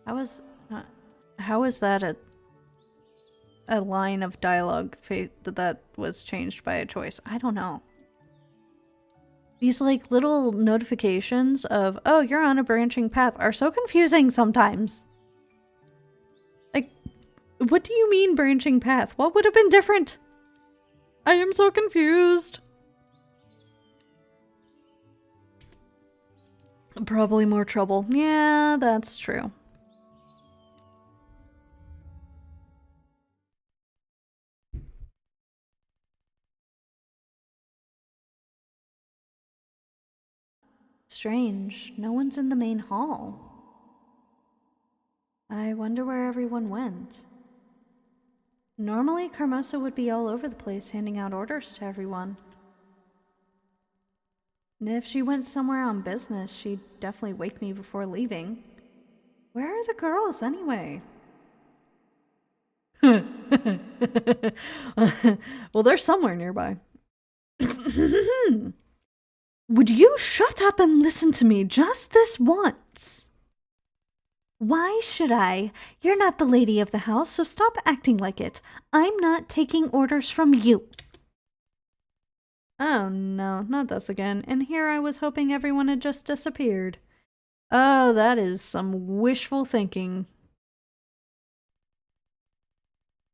How is that a line of dialogue that was changed by a choice? I don't know. These like little notifications of, oh, you're on a branching path are so confusing sometimes. Like, what do you mean branching path? What would have been different? I am so confused. Probably more trouble. Yeah, that's true. Strange. No one's in the main hall. I wonder where everyone went. Normally, Carmosa would be all over the place handing out orders to everyone. And if she went somewhere on business, she'd definitely wake me before leaving. Where are the girls, anyway? Well, they're somewhere nearby. Would you shut up and listen to me just this once? Why should I? You're not the lady of the house, so stop acting like it. I'm not taking orders from you. Oh no, not this again. And here I was hoping everyone had just disappeared. Oh, that is some wishful thinking.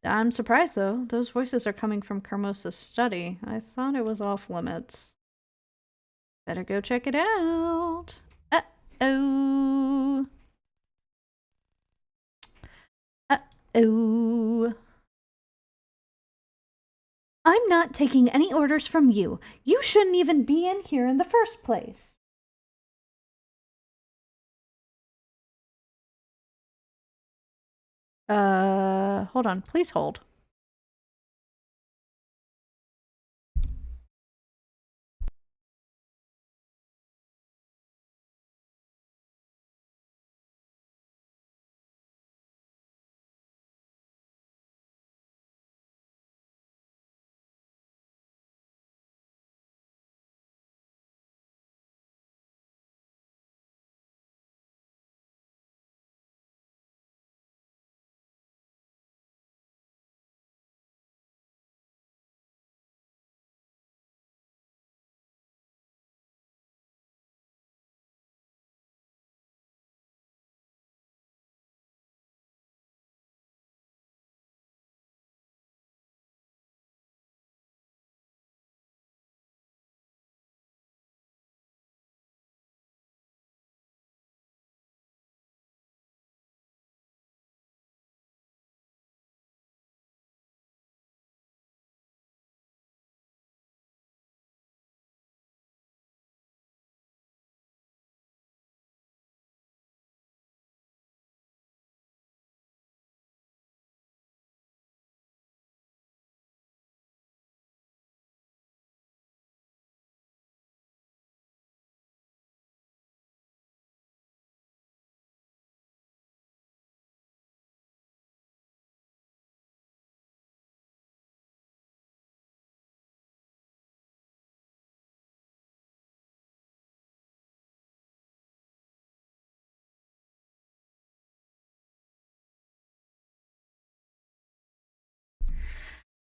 I'm surprised though. Those voices are coming from Carmosa's study. I thought it was off limits. Better go check it out. Uh-oh. Uh-oh. I'm not taking any orders from you. You shouldn't even be in here in the first place. Hold on. Please hold.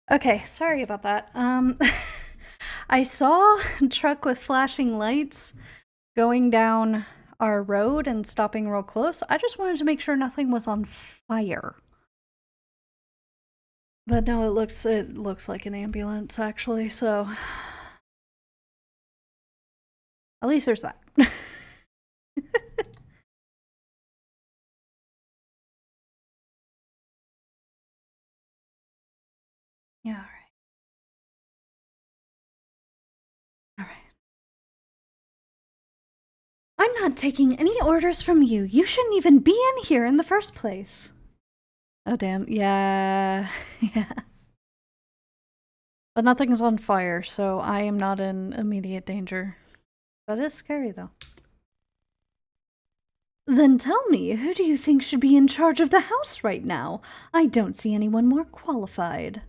Okay, sorry about that. I saw a truck with flashing lights going down our road and stopping real close. I just wanted to make sure nothing was on fire. But no, it looks like an ambulance actually, so at least there's that. Yeah, all right. All right. I'm not taking any orders from you. You shouldn't even be in here in the first place. Oh, damn. Yeah. Yeah. But nothing's on fire, so I am not in immediate danger. That is scary, though. Then tell me, who do you think should be in charge of the house right now? I don't see anyone more qualified.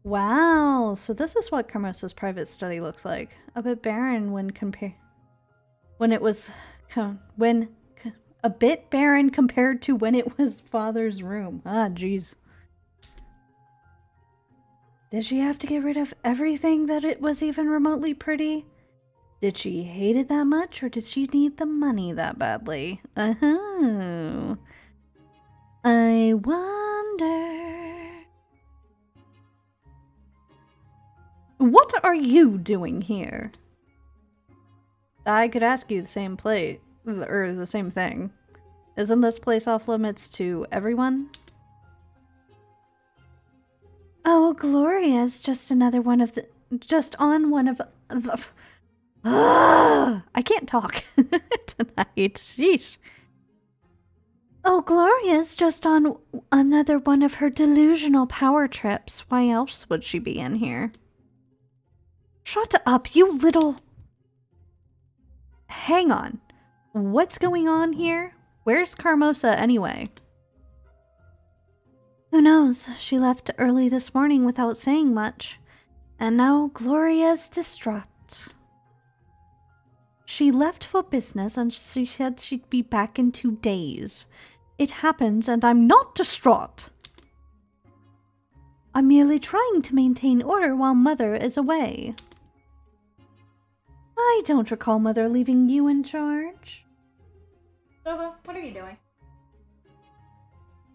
Wow, so this is what Carmosa's private study looks like. A bit barren when a bit barren compared to when it was father's room. Ah, jeez. Did she have to get rid of everything that it was even remotely pretty? Did she hate it that much, or did she need the money that badly? Oh. I wonder. What are you doing here? I could ask you the same the same thing. Isn't this place off limits to everyone? Oh, Gloria's just another one of the... Just on one of the... I can't talk tonight. Sheesh. Oh, Gloria's just on another one of her delusional power trips. Why else would she be in here? Shut up, you little... Hang on. What's going on here? Where's Carmosa anyway? Who knows? She left early this morning without saying much. And now Gloria's distraught. She left for business and she said she'd be back in 2 days. It happens and I'm not distraught. I'm merely trying to maintain order while Mother is away. I don't recall Mother leaving you in charge. Sova, what are you doing?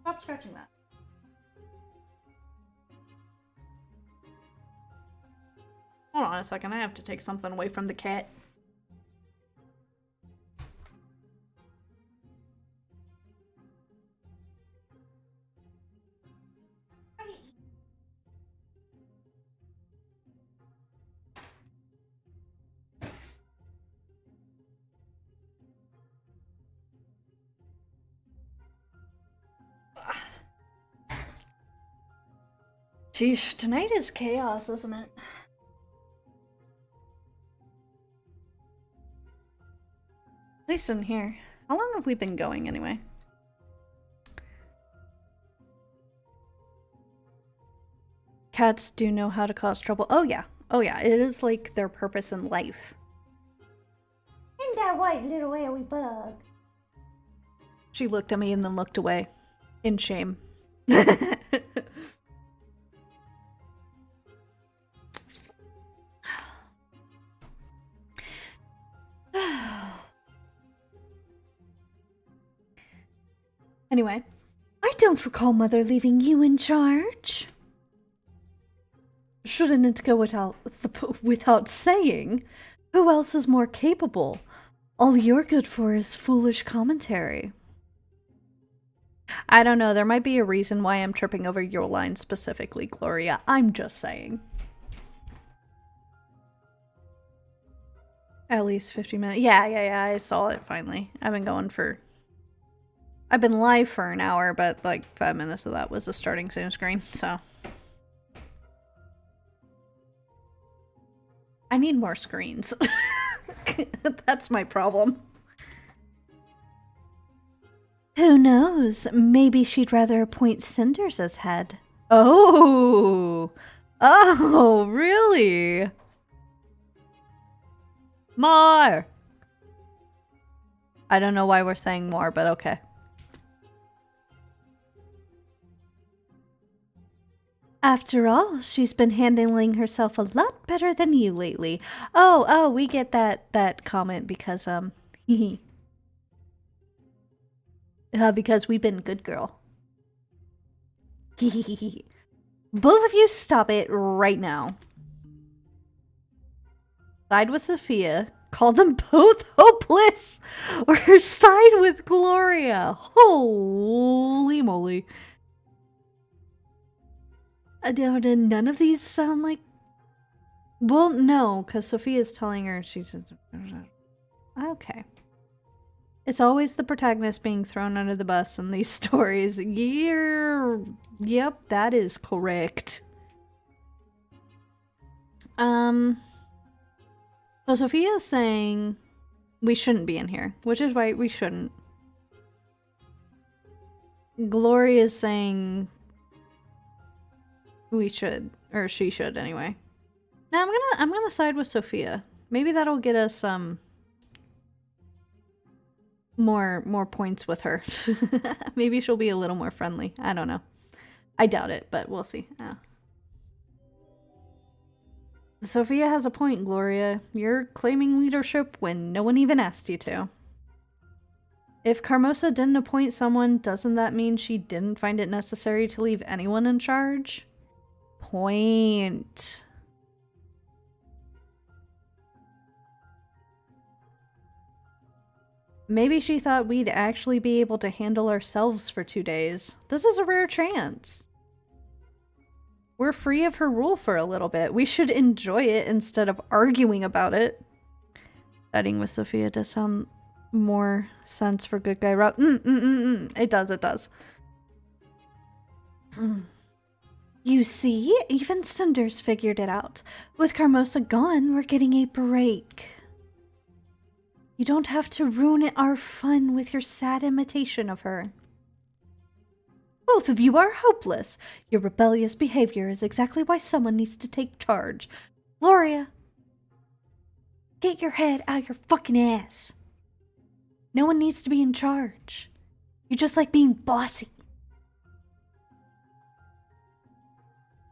Stop scratching that. Hold on a second, I have to take something away from the cat. Sheesh, tonight is chaos, isn't it? At least in here. How long have we been going anyway? Cats do know how to cause trouble. Oh yeah. Oh yeah, it is like their purpose in life. In that white little oily bug. She looked at me and then looked away. In shame. Anyway, I don't recall Mother leaving you in charge. Shouldn't it go without saying? Who else is more capable? All you're good for is foolish commentary. I don't know, there might be a reason why I'm tripping over your line specifically, Gloria. I'm just saying. At least 50 minutes. Yeah, I saw it finally. I've been live for an hour, but like 5 minutes of that was the starting Zoom screen, so. I need more screens. That's my problem. Who knows? Maybe she'd rather appoint Cinders as head. Oh! Oh, really? More! I don't know why we're saying more, but okay. After all, she's been handling herself a lot better than you lately. Oh, we get that comment because, because we've been good girl. Both of you stop it right now. Side with Sophia, call them both hopeless, or side with Gloria. Holy moly. None of these sound like... Well, no, because Sophia's telling her she's... Okay. It's always the protagonist being thrown under the bus in these stories. Yep, that is correct. So Sophia's saying we shouldn't be in here, which is right, we shouldn't. Gloria's saying... we should, or she should anyway. Now I'm gonna side with Sophia. Maybe that'll get us more points with her. Maybe she'll be a little more friendly. I don't know. I doubt it, but we'll see. Yeah. Sophia has a point, Gloria. You're claiming leadership when no one even asked you to. If Carmosa didn't appoint someone, doesn't that mean she didn't find it necessary to leave anyone in charge? Point. Maybe she thought we'd actually be able to handle ourselves for 2 days. This is a rare chance. We're free of her rule for a little bit. We should enjoy it instead of arguing about it. Siding with Sophia does sound more sense for good guy route. It does. You see, even Cinders figured it out. With Carmosa gone, we're getting a break. You don't have to ruin our fun with your sad imitation of her. Both of you are hopeless. Your rebellious behavior is exactly why someone needs to take charge. Gloria, get your head out of your fucking ass. No one needs to be in charge. You just like being bossy.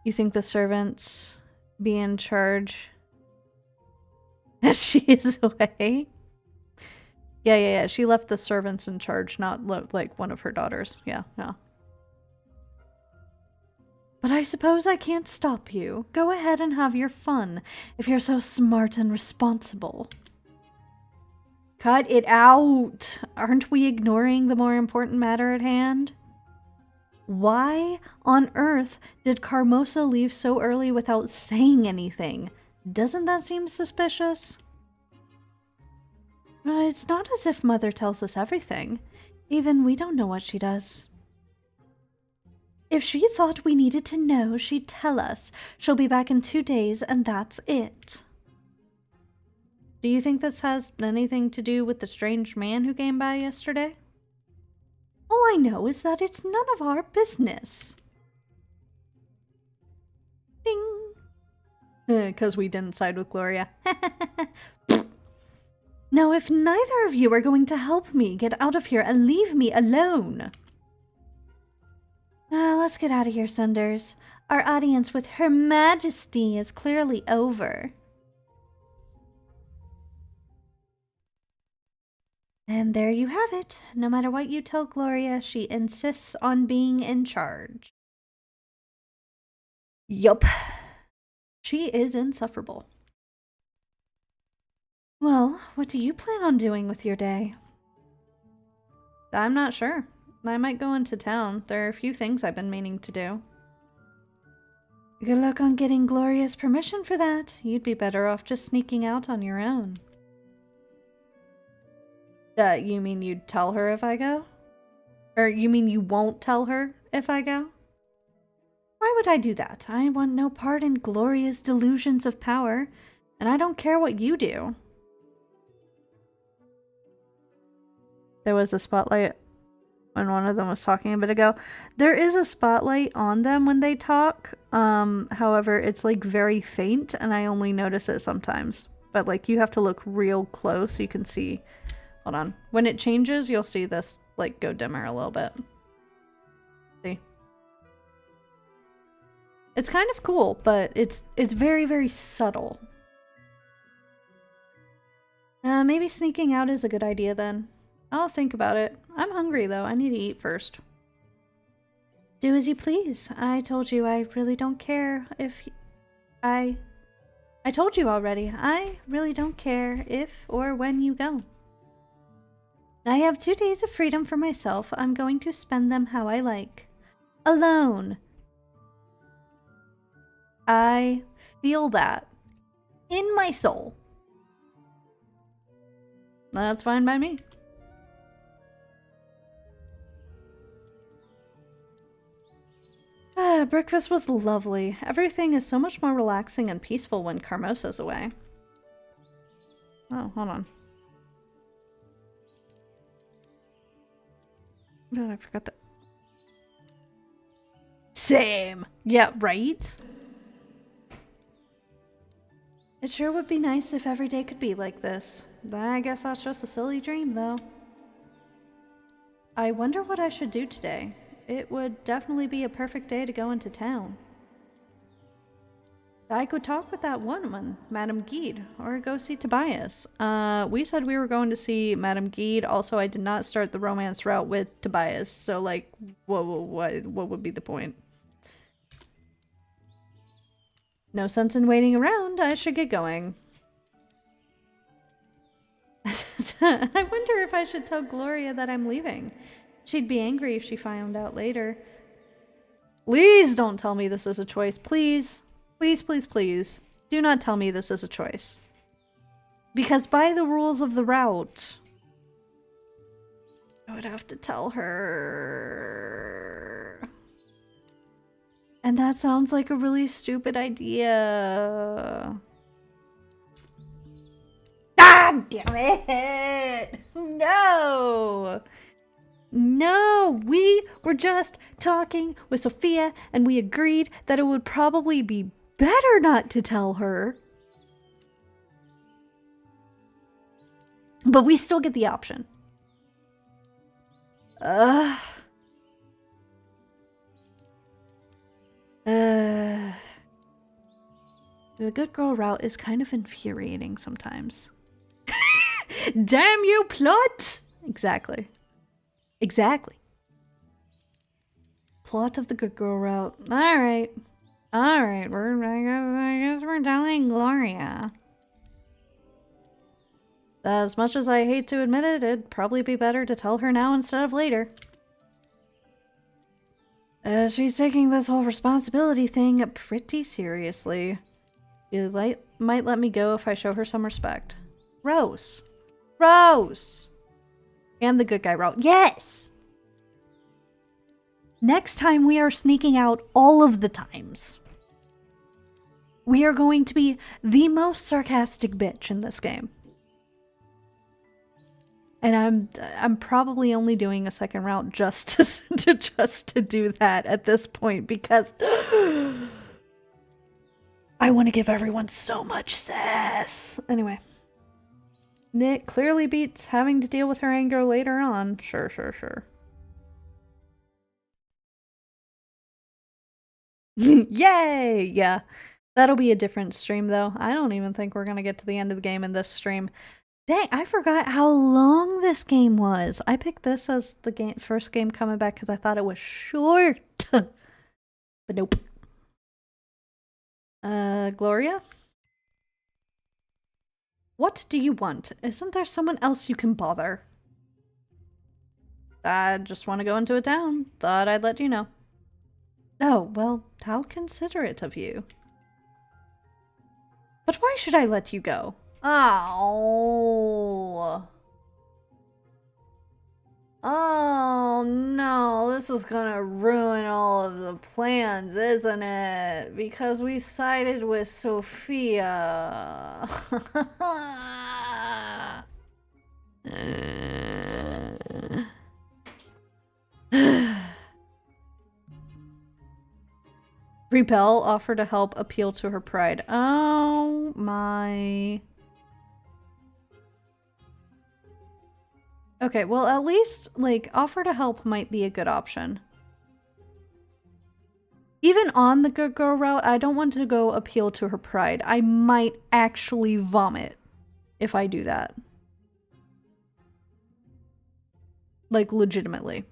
You think the servants be in charge as she is away? Yeah. She left the servants in charge, not like one of her daughters. Yeah. But I suppose I can't stop you. Go ahead and have your fun, if you're so smart and responsible. Cut it out! Aren't we ignoring the more important matter at hand? Why on earth did Carmosa leave so early without saying anything? Doesn't that seem suspicious? It's not as if Mother tells us everything. Even we don't know what she does. If she thought we needed to know, she'd tell us. She'll be back in 2 days, and that's it. Do you think this has anything to do with the strange man who came by yesterday? All I know is that it's none of our business. Ding! Because we didn't side with Gloria. Now, if neither of you are going to help me get out of here and leave me alone... let's get out of here, Cinders. Our audience with Her Majesty is clearly over. And there you have it. No matter what you tell Gloria, she insists on being in charge. Yup. She is insufferable. Well, what do you plan on doing with your day? I'm not sure. I might go into town. There are a few things I've been meaning to do. Good luck on getting Gloria's permission for that. You'd be better off just sneaking out on your own. You mean you'd tell her if I go? Or you mean you won't tell her if I go? Why would I do that? I want no part in Gloria's delusions of power, and I don't care what you do. There was a spotlight when one of them was talking a bit ago. There is a spotlight on them when they talk. However, it's like very faint, and I only notice it sometimes. But like you have to look real close so you can see. Hold on. When it changes, you'll see this like go dimmer a little bit. See? It's kind of cool, but it's very, very subtle. Maybe sneaking out is a good idea then. I'll think about it. I'm hungry though. I need to eat first. Do as you please. I told you I really don't care if I told you already. I really don't care if or when you go. I have 2 days of freedom for myself. I'm going to spend them how I like. Alone. I feel that in my soul. That's fine by me. Breakfast was lovely. Everything is so much more relaxing and peaceful when Carmosa's away. Oh, hold on. Oh, I forgot that. Same. Yeah, right? It sure would be nice if every day could be like this. I guess that's just a silly dream, though. I wonder what I should do today. It would definitely be a perfect day to go into town. I could talk with that woman, Madame Guide, or go see Tobias. We said we were going to see Madame Guide. Also, I did not start the romance route with Tobias, so like, what would be the point? No sense in waiting around. I should get going. I wonder if I should tell Gloria that I'm leaving. She'd be angry if she found out later. Please don't tell me this is a choice. Please. Please, please, please. Do not tell me this is a choice. Because by the rules of the route, I would have to tell her. And that sounds like a really stupid idea. Ah, damn it! No! No, we were just talking with Sophia and we agreed that it would probably be better not to tell her. But we still get the option. The good girl route is kind of infuriating sometimes. Damn you, plot! Exactly. Exactly. Plot of the good girl route. Alright. Alright, I guess we're telling Gloria. As much as I hate to admit it, it'd probably be better to tell her now instead of later. She's taking this whole responsibility thing pretty seriously. She might let me go if I show her some respect. Rose. Rose! And the good guy route. Yes! Next time we are sneaking out all of the times. We are going to be the most sarcastic bitch in this game. And I'm probably only doing a second route just to do that at this point because I want to give everyone so much sass. Anyway. It clearly beats having to deal with her anger later on. Sure. Yay! Yeah. That'll be a different stream though. I don't even think we're gonna get to the end of the game in this stream. Dang, I forgot how long this game was. I picked this as the first game coming back because I thought it was short. But nope. Gloria? What do you want? Isn't there someone else you can bother? I just want to go into a town. Thought I'd let you know. Oh, well, how considerate of you. But why should I let you go? Oh. Oh no, this is gonna ruin all of the plans, isn't it? Because we sided with Sophia. Repel, offer to help, appeal to her pride. Oh my. Okay, well at least, like, offer to help might be a good option. Even on the good girl route, I don't want to go appeal to her pride. I might actually vomit if I do that. Like, legitimately.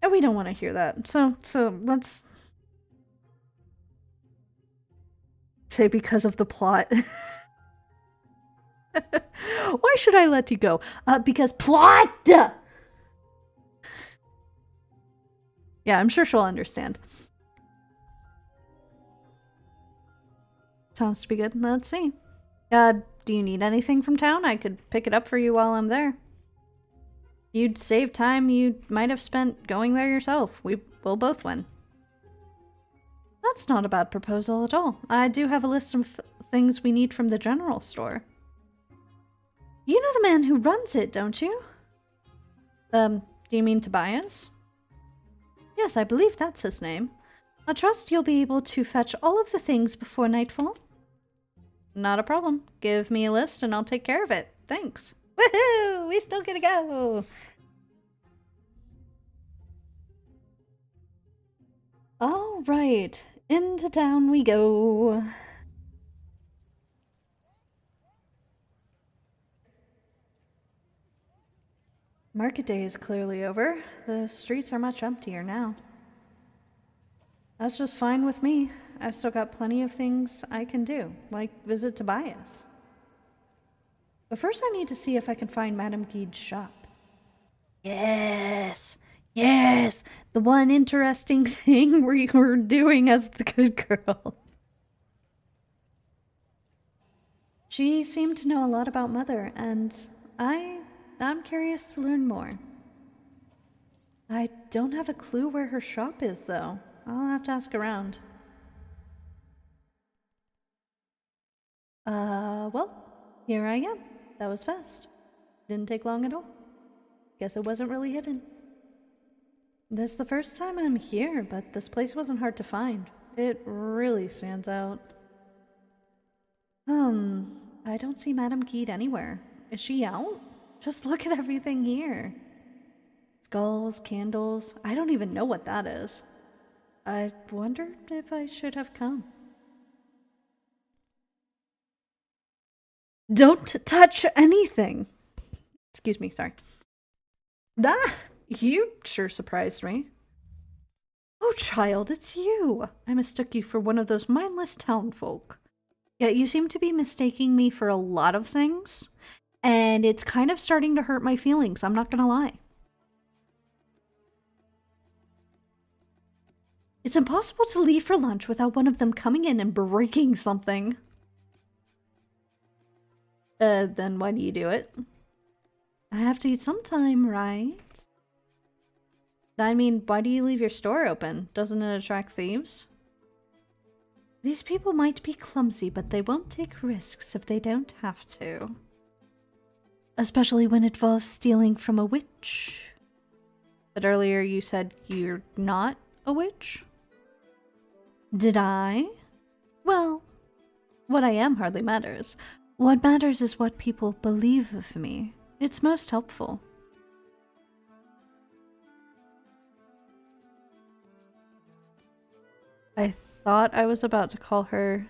And we don't want to hear that. So let's say because of the plot. Why should I let you go? Because plot! Yeah, I'm sure she'll understand. Sounds to be good. Let's see. Do you need anything from town? I could pick it up for you while I'm there. You'd save time you might have spent going there yourself. We'll both win. That's not a bad proposal at all. I do have a list of things we need from the general store. You know the man who runs it, don't you? Do you mean Tobias? Yes, I believe that's his name. I trust you'll be able to fetch all of the things before nightfall. Not a problem. Give me a list and I'll take care of it. Thanks. Woohoo! We still get to go! Alright. Into town we go. Market day is clearly over. The streets are much emptier now. That's just fine with me. I've still got plenty of things I can do, like visit Tobias. But first I need to see if I can find Madame Guide's shop. Yes! Yes! The one interesting thing we were doing as the good girl. She seemed to know a lot about Mother, and I'm curious to learn more. I don't have a clue where her shop is, though. I'll have to ask around. Well, here I am. That was fast. Didn't take long at all. Guess it wasn't really hidden. This is the first time I'm here, but this place wasn't hard to find. It really stands out. I don't see Madame Keat anywhere. Is she out? Just look at everything here. Skulls, candles, I don't even know what that is. I wondered if I should have come. Don't touch anything! Excuse me, sorry. Ah! You sure surprised me. Oh, child, it's you! I mistook you for one of those mindless townfolk. Yet you seem to be mistaking me for a lot of things, and it's kind of starting to hurt my feelings, I'm not gonna lie. It's impossible to leave for lunch without one of them coming in and breaking something. Then why do you do it? I have to eat sometime, right? I mean, why do you leave your store open? Doesn't it attract thieves? These people might be clumsy, but they won't take risks if they don't have to. Especially when it involves stealing from a witch. But earlier you said you're not a witch? Did I? Well, what I am hardly matters. What matters is what people believe of me. It's most helpful. I thought I was about to call her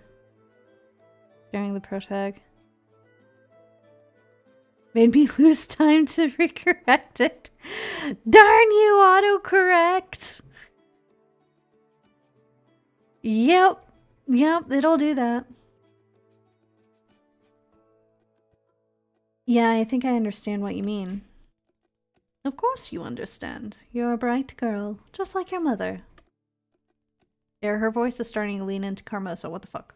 during the protag. Made me lose time to recorrect it. Darn you, autocorrect! Yep, it'll do that. Yeah, I think I understand what you mean. Of course you understand. You're a bright girl, just like your mother. Yeah, her voice is starting to lean into Carmosa, what the fuck?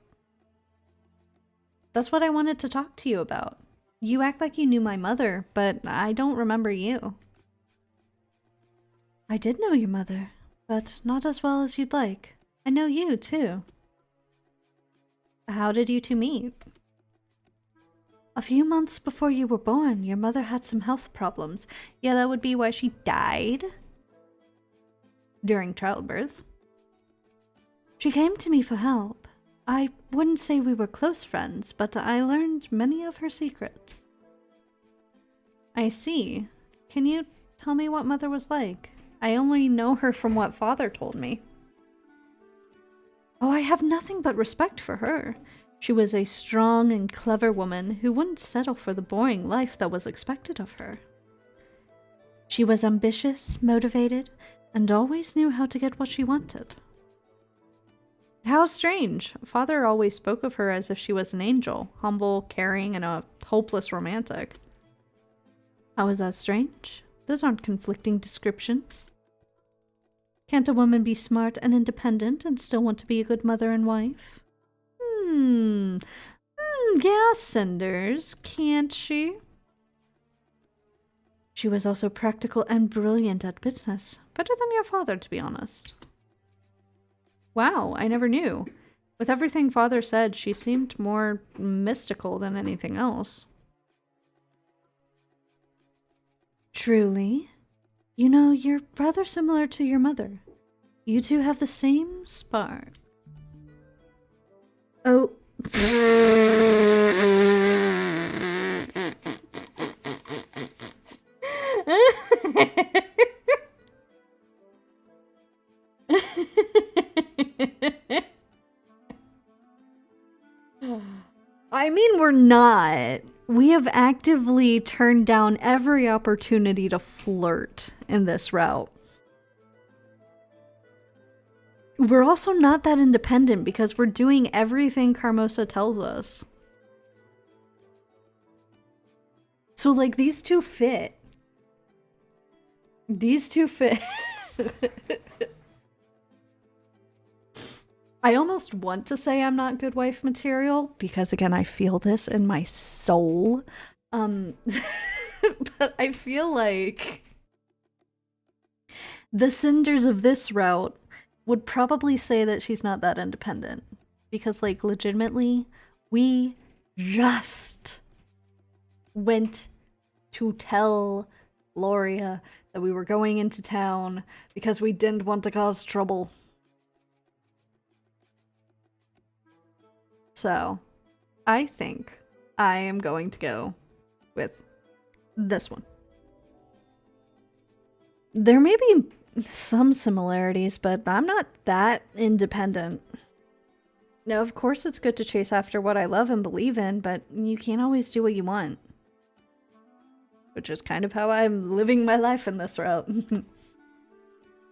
That's what I wanted to talk to you about. You act like you knew my mother, but I don't remember you. I did know your mother, but not as well as you'd like. I know you, too. How did you two meet? A few months before you were born, your mother had some health problems. Yeah, that would be why she died during childbirth. She came to me for help. I wouldn't say we were close friends, but I learned many of her secrets. I see. Can you tell me what Mother was like? I only know her from what Father told me. Oh, I have nothing but respect for her. She was a strong and clever woman who wouldn't settle for the boring life that was expected of her. She was ambitious, motivated, and always knew how to get what she wanted. How strange. Father always spoke of her as if she was an angel, humble, caring, and a hopeless romantic. How is that strange? Those aren't conflicting descriptions. Can't a woman be smart and independent and still want to be a good mother and wife? Yeah, Cinders, can't she? She was also practical and brilliant at business. Better than your father, to be honest. Wow, I never knew. With everything Father said, she seemed more mystical than anything else. Truly? You know, you're rather similar to your mother. You two have the same spark. Oh. I mean, we're not. We have actively turned down every opportunity to flirt in this route. We're also not that independent because we're doing everything Carmosa tells us. So, like, these two fit. These two fit. I almost want to say I'm not good wife material because, again, I feel this in my soul. But I feel like the Cinders of this route would probably say that she's not that independent. Because, like, legitimately, we just went to tell Gloria that we were going into town because we didn't want to cause trouble. So, I think I am going to go with this one. There may be some similarities, but I'm not that independent. Now, of course it's good to chase after what I love and believe in, but you can't always do what you want. Which is kind of how I'm living my life in this route.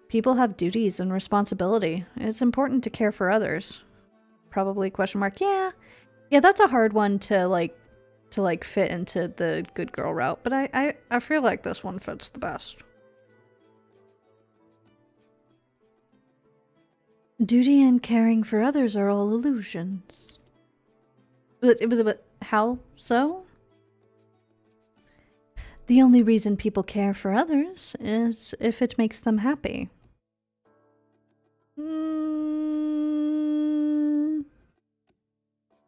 People have duties and responsibility. It's important to care for others. Probably question mark. Yeah, that's a hard one to fit into the good girl route, but I feel like this one fits the best. Duty and caring for others are all illusions. But how so? The only reason people care for others is if it makes them happy.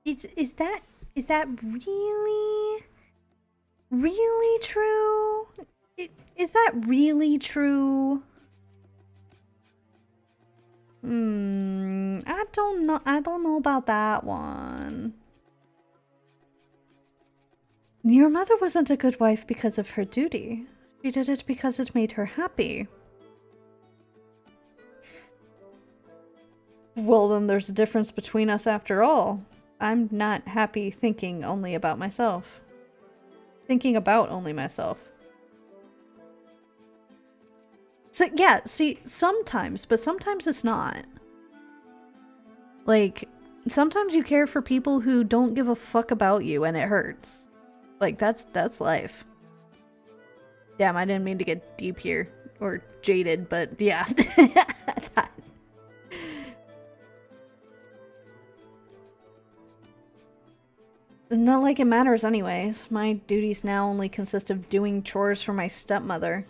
Is that really true? Is that really true? I don't know. I don't know about that one. Your mother wasn't a good wife because of her duty. She did it because it made her happy. Well, then there's a difference between us after all. I'm not happy thinking only about myself. Thinking about only myself. So, yeah, see, sometimes, but sometimes it's not. Like, sometimes you care for people who don't give a fuck about you and it hurts. Like, that's life. Damn, I didn't mean to get deep here. Or jaded, but yeah. Not like it matters anyways. My duties now only consist of doing chores for my stepmother.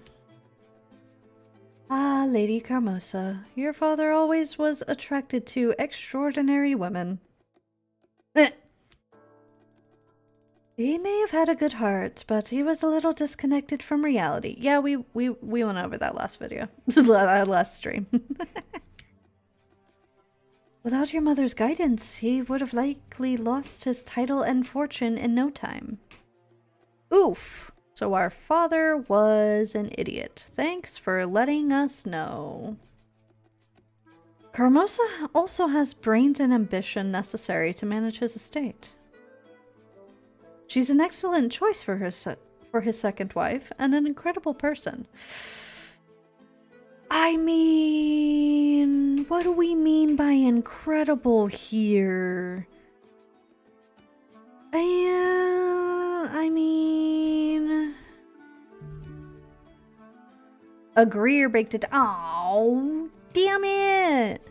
Ah, Lady Carmosa, your father always was attracted to extraordinary women. He may have had a good heart, but he was a little disconnected from reality. Yeah, we went over that last video. Last stream. Without your mother's guidance, he would have likely lost his title and fortune in no time. Oof. So our father was an idiot. Thanks for letting us know. Carmosa also has brains and ambition necessary to manage his estate. She's an excellent choice for his second wife, and an incredible person. I mean, what do we mean by incredible here? I mean... Agree or baked it. Oh, damn it!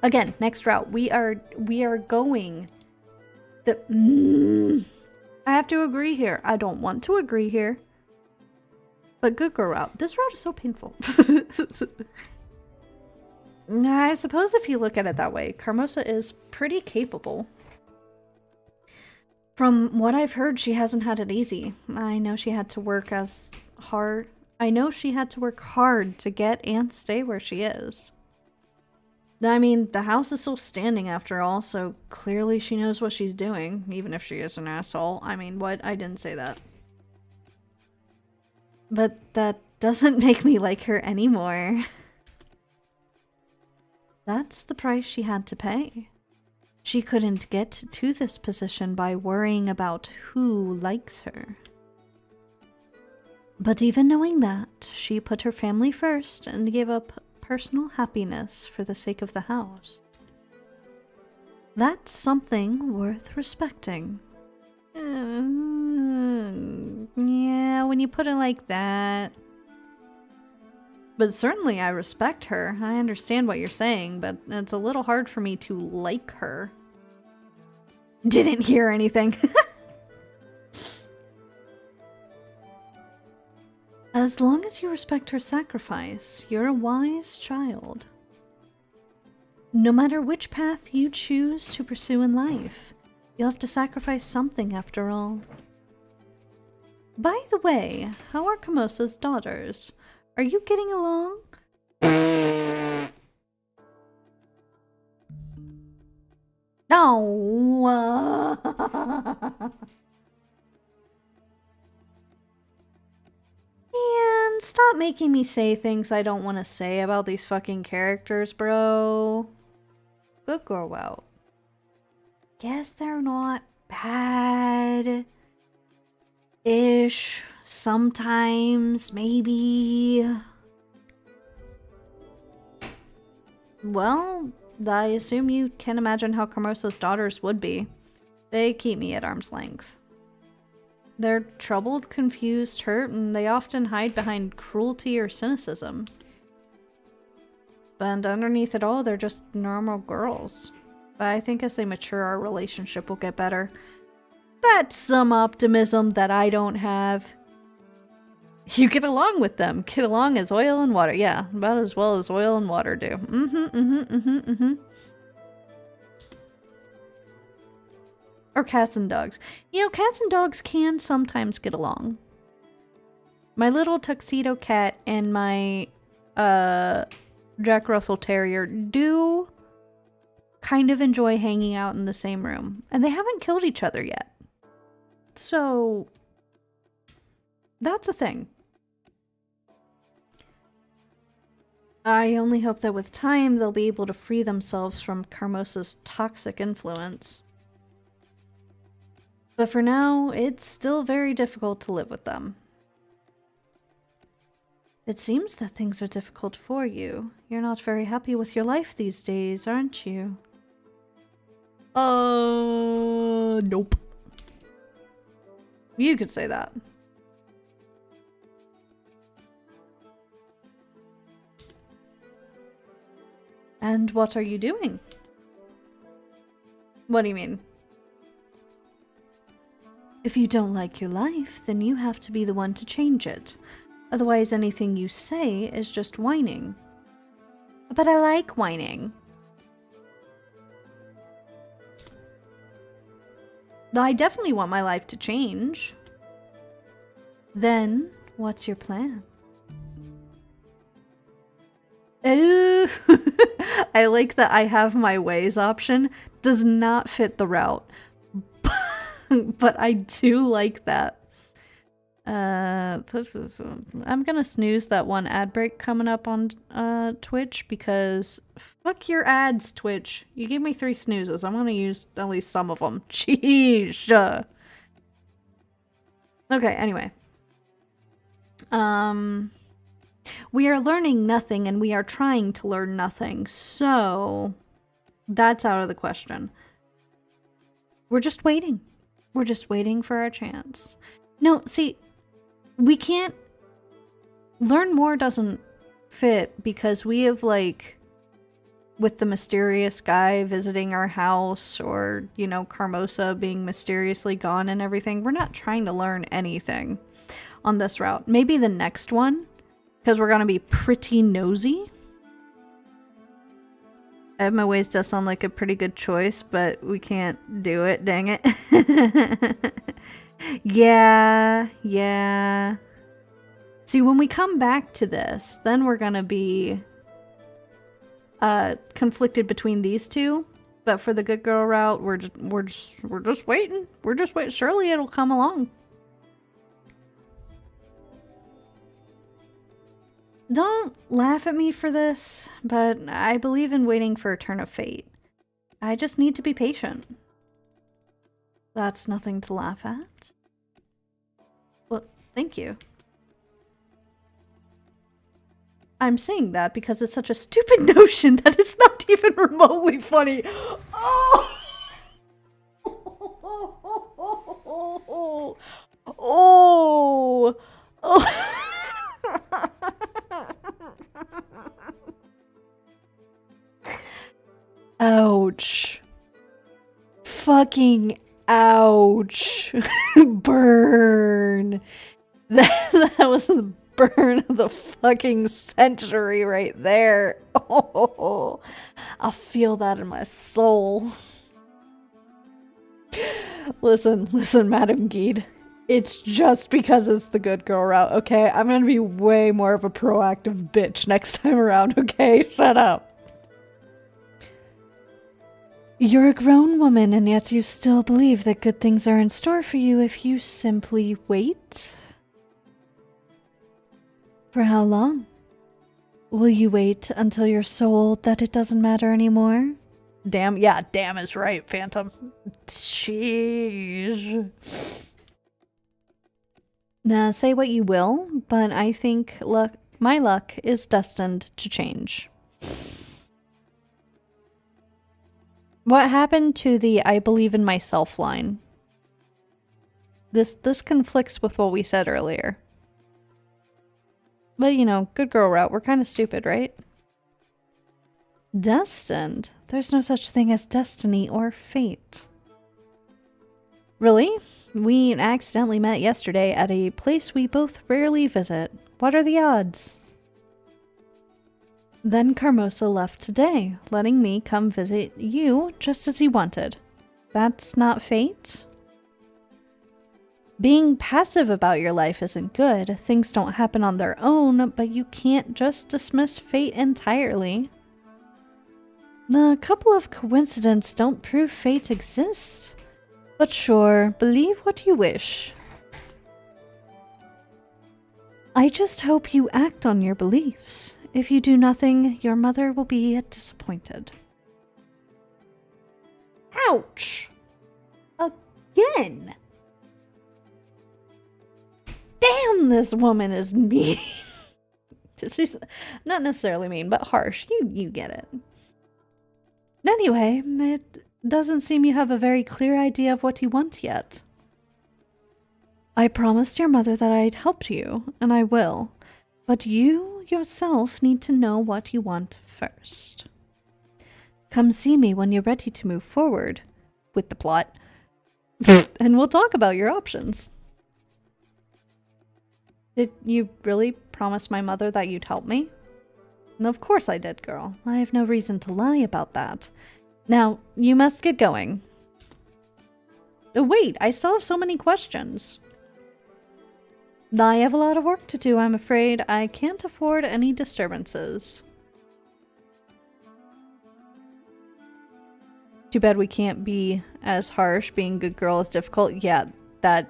Again, next route. We are going... I have to agree here. I don't want to agree here. But good girl route. This route is so painful. I suppose if you look at it that way, Carmosa is pretty capable. From what I've heard, she hasn't had it easy. I know she had to work hard to get and stay where she is. I mean, the house is still standing after all, so clearly she knows what she's doing, even if she is an asshole. I mean, what? I didn't say that. But that doesn't make me like her anymore. That's the price she had to pay. She couldn't get to this position by worrying about who likes her. But even knowing that, she put her family first and gave up personal happiness for the sake of the house. That's something worth respecting. Yeah, when you put it like that. But certainly I respect her. I understand what you're saying, but it's a little hard for me to like her. Didn't hear anything. As long as you respect her sacrifice, you're a wise child. No matter which path you choose to pursue in life, you'll have to sacrifice something after all. By the way, how are Kamosa's daughters? Are you getting along? No. And stop making me say things I don't want to say about these fucking characters, bro. Good girl out. Guess they're not bad. Ish. Sometimes, maybe. Well, I assume you can imagine how Carmosa's daughters would be. They keep me at arm's length. They're troubled, confused, hurt, and they often hide behind cruelty or cynicism. But underneath it all, they're just normal girls. I think as they mature, our relationship will get better. That's some optimism that I don't have. You get along with them. Get along as oil and water. Yeah, about as well as oil and water do. Or cats and dogs. You know, cats and dogs can sometimes get along. My little tuxedo cat and my Jack Russell Terrier do kind of enjoy hanging out in the same room. And they haven't killed each other yet. So that's a thing. I only hope that with time they'll be able to free themselves from Carmosa's toxic influence. But for now, it's still very difficult to live with them. It seems that things are difficult for you. You're not very happy with your life these days, aren't you? Nope. You could say that. And what are you doing? What do you mean? If you don't like your life, then you have to be the one to change it. Otherwise, anything you say is just whining. But I like whining. I definitely want my life to change. Then, what's your plan? Ooh. I like that I have my ways option. Does not fit the route. But I do like that. I'm gonna snooze that one ad break coming up on Twitch because fuck your ads, Twitch. You gave me 3 snoozes. I'm gonna use at least some of them. Jeez. Okay, anyway. We are learning nothing and we are trying to learn nothing. So that's out of the question. We're just waiting. We're just waiting for our chance. No, see, we can't... Learn more doesn't fit because we have, like, with the mysterious guy visiting our house or, you know, Carmosa being mysteriously gone and everything, we're not trying to learn anything on this route. Maybe the next one, because we're gonna be pretty nosy. My ways does sound like a pretty good choice, but we can't do it, dang it. Yeah. See, when we come back to this, then we're gonna be conflicted between these two. But for the good girl route, we're just waiting. We're just waiting. Surely it'll come along. Don't laugh at me for this, but I believe in waiting for a turn of fate. I just need to be patient. That's nothing to laugh at. Well, thank you. I'm saying that because it's such a stupid notion that it's not even remotely funny. Oh! Oh! Oh! Ouch. Fucking ouch. Burn. That was the burn of the fucking century right there. Oh, I feel that in my soul. Listen, Madam Geed. It's just because it's the good girl route, okay? I'm gonna be way more of a proactive bitch next time around, okay? Shut up. You're a grown woman, and yet you still believe that good things are in store for you if you simply wait? For how long? Will you wait until you're so old that it doesn't matter anymore? Damn, yeah, damn is right, Phantom. Sheesh. Now, say what you will, but I think my luck is destined to change. What happened to the I believe in myself line? This conflicts with what we said earlier. But you know, good girl route, we're kind of stupid, right? Destined? There's no such thing as destiny or fate. Really? We accidentally met yesterday at a place we both rarely visit. What are the odds? Then Carmosa left today, letting me come visit you just as he wanted. That's not fate? Being passive about your life isn't good. Things don't happen on their own, but you can't just dismiss fate entirely. A couple of coincidences don't prove fate exists. But sure, believe what you wish. I just hope you act on your beliefs. If you do nothing, your mother will be disappointed. Ouch! Again! Damn, this woman is mean. She's not necessarily mean, but harsh. You get it. Anyway, it doesn't seem you have a very clear idea of what you want yet. I promised your mother that I'd help you, and I will. But you yourself need to know what you want first. Come see me when you're ready to move forward with the plot, and we'll talk about your options. Did you really promise my mother that you'd help me? And of course I did, girl. I have no reason to lie about that. Now, you must get going. Oh, wait, I still have so many questions. I have a lot of work to do, I'm afraid. I can't afford any disturbances. Too bad we can't be as harsh. Being good girl is difficult. Yeah, that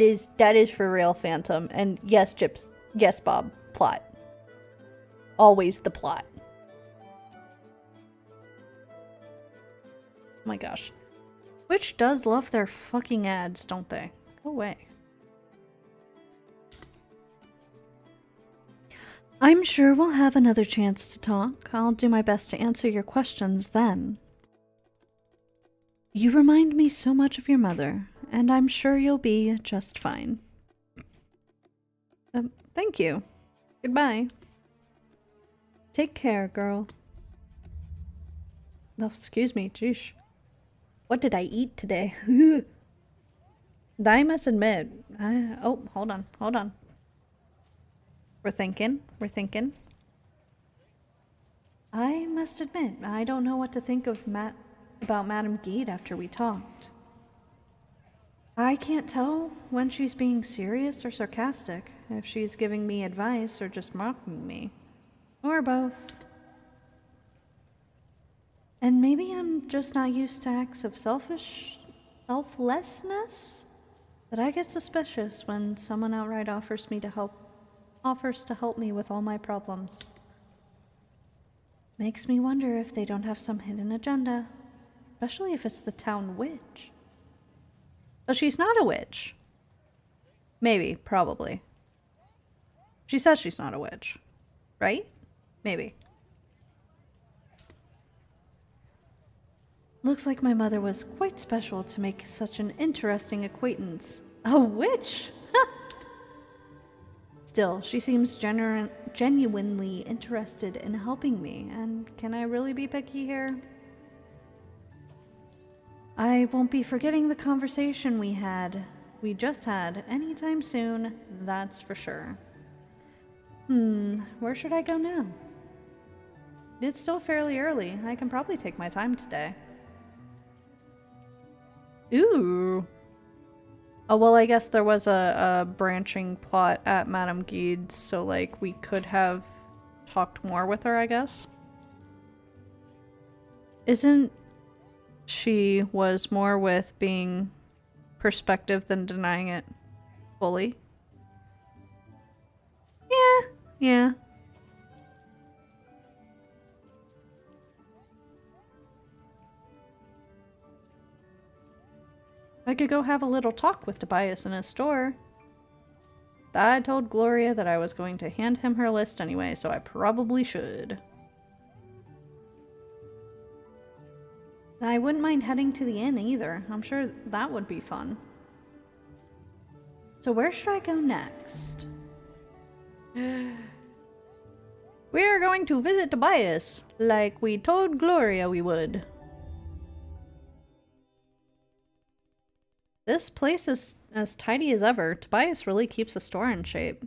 is for real, Phantom. And yes, Chips. Yes, Bob. Plot. Always the plot. Oh my gosh. Twitch does love their fucking ads, don't they? Go away. I'm sure we'll have another chance to talk. I'll do my best to answer your questions then. You remind me so much of your mother, and I'm sure you'll be just fine. Thank you. Goodbye. Take care, girl. Oh, excuse me, jeez. What did I eat today? I must admit, oh, hold on. We're thinking. I must admit, I don't know what to think of about Madame Gede after we talked. I can't tell when she's being serious or sarcastic, if she's giving me advice or just mocking me. Or both. And maybe I'm just not used to acts of selflessness? That I get suspicious when someone outright offers to help me with all my problems. Makes me wonder if they don't have some hidden agenda. Especially if it's the town witch. But she's not a witch. Maybe, probably. She says she's not a witch. Right? Maybe. Looks like my mother was quite special to make such an interesting acquaintance. A witch? Still, she seems genuinely interested in helping me, and can I really be picky here? I won't be forgetting the conversation we just had anytime soon, that's for sure. Where should I go now? It's still fairly early. I can probably take my time today. Ooh. Oh, well, I guess there was a branching plot at Madame Guide's, so, like, we could have talked more with her, I guess. Isn't she was more with being perspective than denying it fully? Yeah, yeah. I could go have a little talk with Tobias in his store. I told Gloria that I was going to hand him her list anyway, so I probably should. I wouldn't mind heading to the inn either. I'm sure that would be fun. So where should I go next? We're going to visit Tobias, like we told Gloria we would. This place is as tidy as ever. Tobias really keeps the store in shape.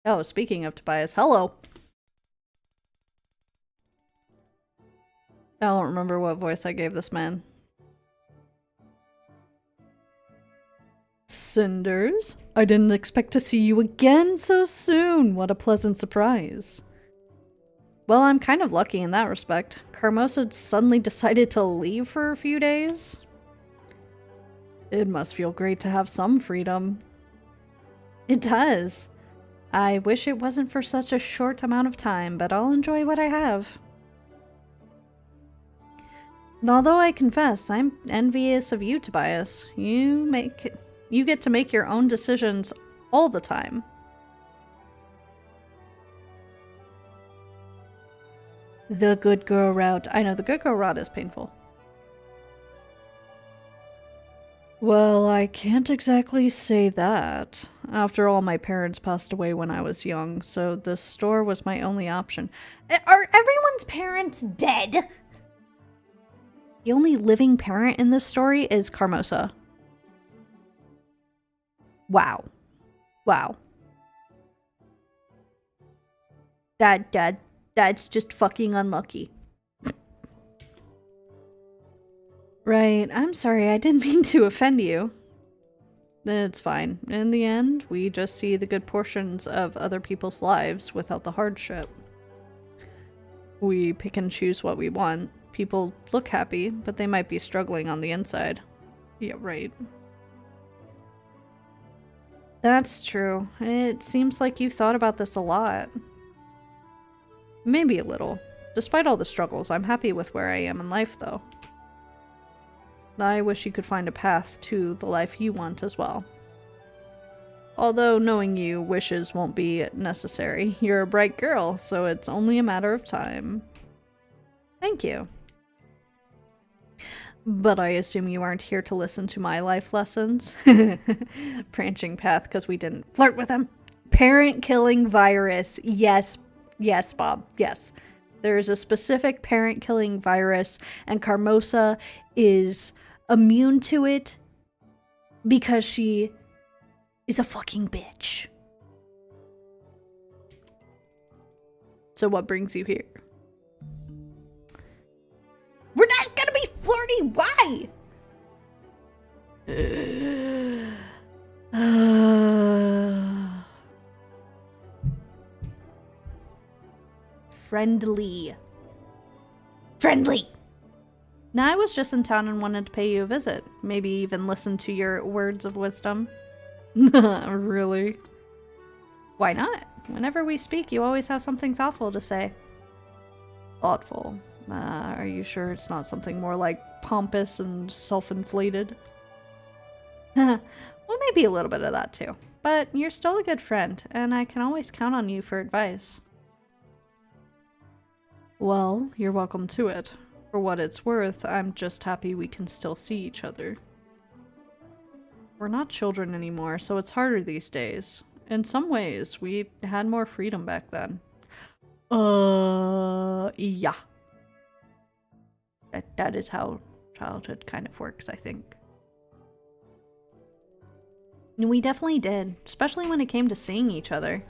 Oh, speaking of Tobias, hello! I don't remember what voice I gave this man. Cinders? I didn't expect to see you again so soon. What a pleasant surprise. Well, I'm kind of lucky in that respect. Carmosa suddenly decided to leave for a few days. It must feel great to have some freedom. It does. I wish it wasn't for such a short amount of time, but I'll enjoy what I have. Although I confess, I'm envious of you, Tobias. You get to make your own decisions all the time. The good girl route. I know, the good girl route is painful. Well, I can't exactly say that. After all, my parents passed away when I was young, so the store was my only option. Are everyone's parents dead? The only living parent in this story is Carmosa. Wow. Wow. That's just fucking unlucky. Right, I'm sorry, I didn't mean to offend you. It's fine. In the end, we just see the good portions of other people's lives without the hardship. We pick and choose what we want. People look happy, but they might be struggling on the inside. Yeah, right. That's true. It seems like you've thought about this a lot. Maybe a little. Despite all the struggles, I'm happy with where I am in life, though. I wish you could find a path to the life you want as well. Although, knowing you, wishes won't be necessary. You're a bright girl, so it's only a matter of time. Thank you. But I assume you aren't here to listen to my life lessons? Branching path because we didn't flirt with him. Parent-killing virus. Yes. Yes, Bob. Yes. There is a specific parent-killing virus, and Carmosa is immune to it because she is a fucking bitch. So what brings you here? We're not gonna be flirty. Why? Friendly. Friendly. Now, I was just in town and wanted to pay you a visit. Maybe even listen to your words of wisdom. Really? Why not? Whenever we speak, you always have something thoughtful to say. Thoughtful? Are you sure it's not something more like pompous and self-inflated? Well, maybe a little bit of that too. But you're still a good friend, and I can always count on you for advice. Well, you're welcome to it. For what it's worth, I'm just happy we can still see each other. We're not children anymore, so it's harder these days. In some ways, we had more freedom back then. Yeah. That is how childhood kind of works, I think. We definitely did, especially when it came to seeing each other.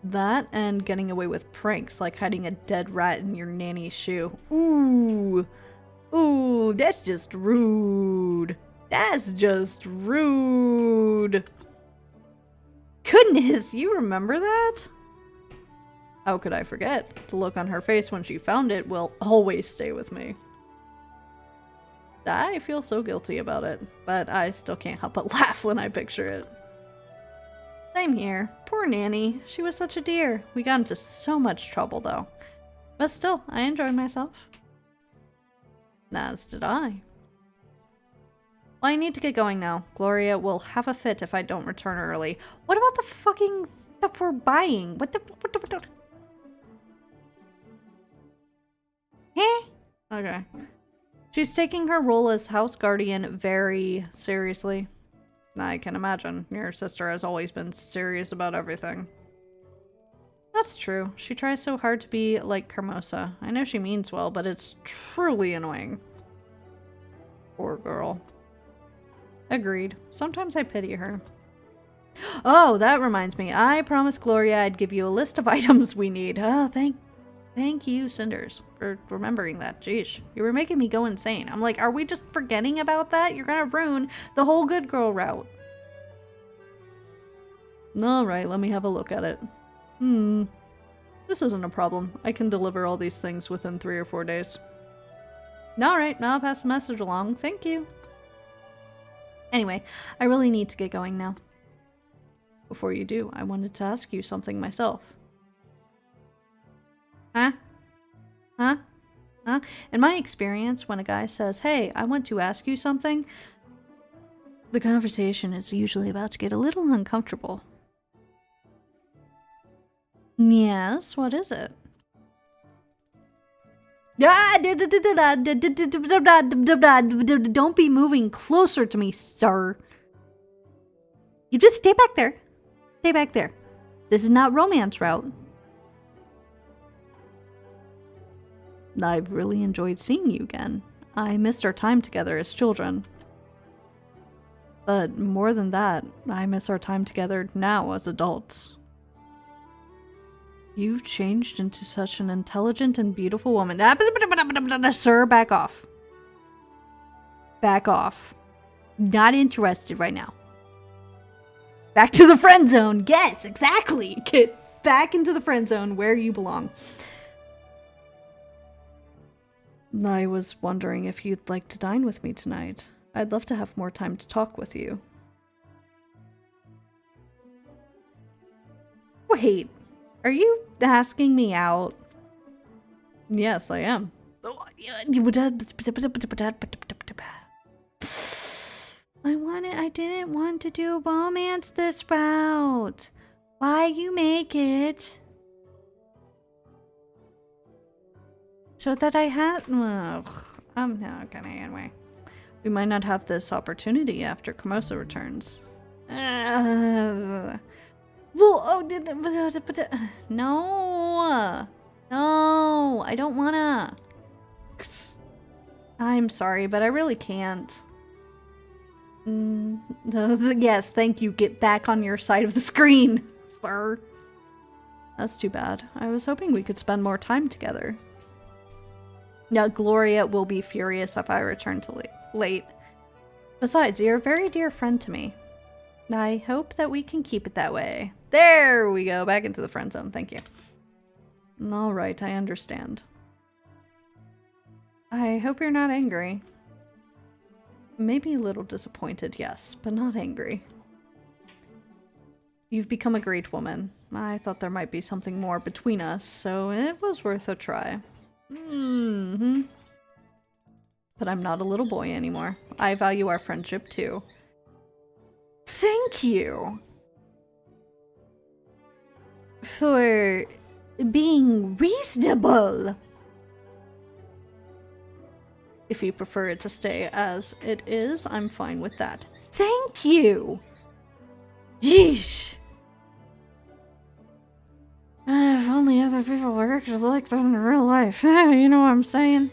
That and getting away with pranks, like hiding a dead rat in your nanny's shoe. Ooh. Ooh, that's just rude. That's just rude. Goodness, you remember that? How could I forget? The look on her face when she found it will always stay with me. I feel so guilty about it, but I still can't help but laugh when I picture it. Same here. Poor Nanny. She was such a dear. We got into so much trouble though. But still, I enjoyed myself. As did I. Well, I need to get going now. Gloria will have a fit if I don't return early. What about the fucking stuff we're buying? What the... Eh? Okay. She's taking her role as house guardian very seriously. I can imagine. Your sister has always been serious about everything. That's true. She tries so hard to be like Carmosa. I know she means well, but it's truly annoying. Poor girl. Agreed. Sometimes I pity her. Oh, that reminds me. I promised Gloria I'd give you a list of items we need. Oh, thank you, Cinders, for remembering that. Jeez, you were making me go insane. I'm like, are we just forgetting about that? You're gonna ruin the whole good girl route. Alright, let me have a look at it. This isn't a problem. I can deliver all these things within 3 or 4 days. Alright, I'll pass the message along. Thank you. Anyway, I really need to get going now. Before you do, I wanted to ask you something myself. Huh? In my experience, when a guy says, hey, I want to ask you something, the conversation is usually about to get a little uncomfortable. Yes, what is it? Don't be moving closer to me, sir. You just stay back there. Stay back there. This is not romance route. I've really enjoyed seeing you again. I missed our time together as children. But more than that, I miss our time together now as adults. You've changed into such an intelligent and beautiful woman. Sir, back off. Back off. Not interested right now. Back to the friend zone. Yes, exactly. Get back into the friend zone where you belong. I was wondering if you'd like to dine with me tonight. I'd love to have more time to talk with you. Wait, are you asking me out? Yes, I am. I didn't want to do romance this route. Why you make it? So that I had... I'm not gonna anyway. We might not have this opportunity after Carmosa returns. Well, no. No, I don't wanna. I'm sorry, but I really can't. Yes, thank you. Get back on your side of the screen, sir. That's too bad. I was hoping we could spend more time together. Now, Gloria will be furious if I return to late. Besides, you're a very dear friend to me. I hope that we can keep it that way. There we go. Back into the friend zone. Thank you. Alright, I understand. I hope you're not angry. Maybe a little disappointed, yes, but not angry. You've become a great woman. I thought there might be something more between us, so it was worth a try. But I'm not a little boy anymore. I value our friendship too. Thank you for being reasonable. If you prefer it to stay as it is, I'm fine with that. Thank you. Yeesh. If only other people were actors like that in real life. You know what I'm saying?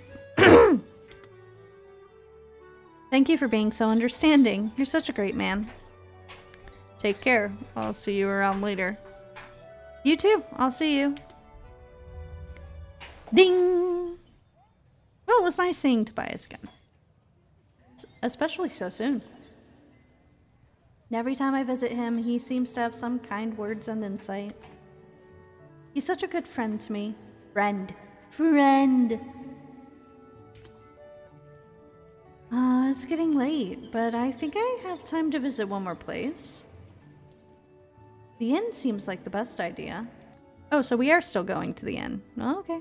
Thank you for being so understanding. You're such a great man. Take care. I'll see you around later. You too. I'll see you. Ding! Well, it was nice seeing Tobias again. especially so soon. Every time I visit him, he seems to have some kind words and insight. He's such a good friend to me. Friend. It's getting late, but I think I have time to visit one more place. The inn seems like the best idea. Oh, so we are still going to the inn. Oh, okay.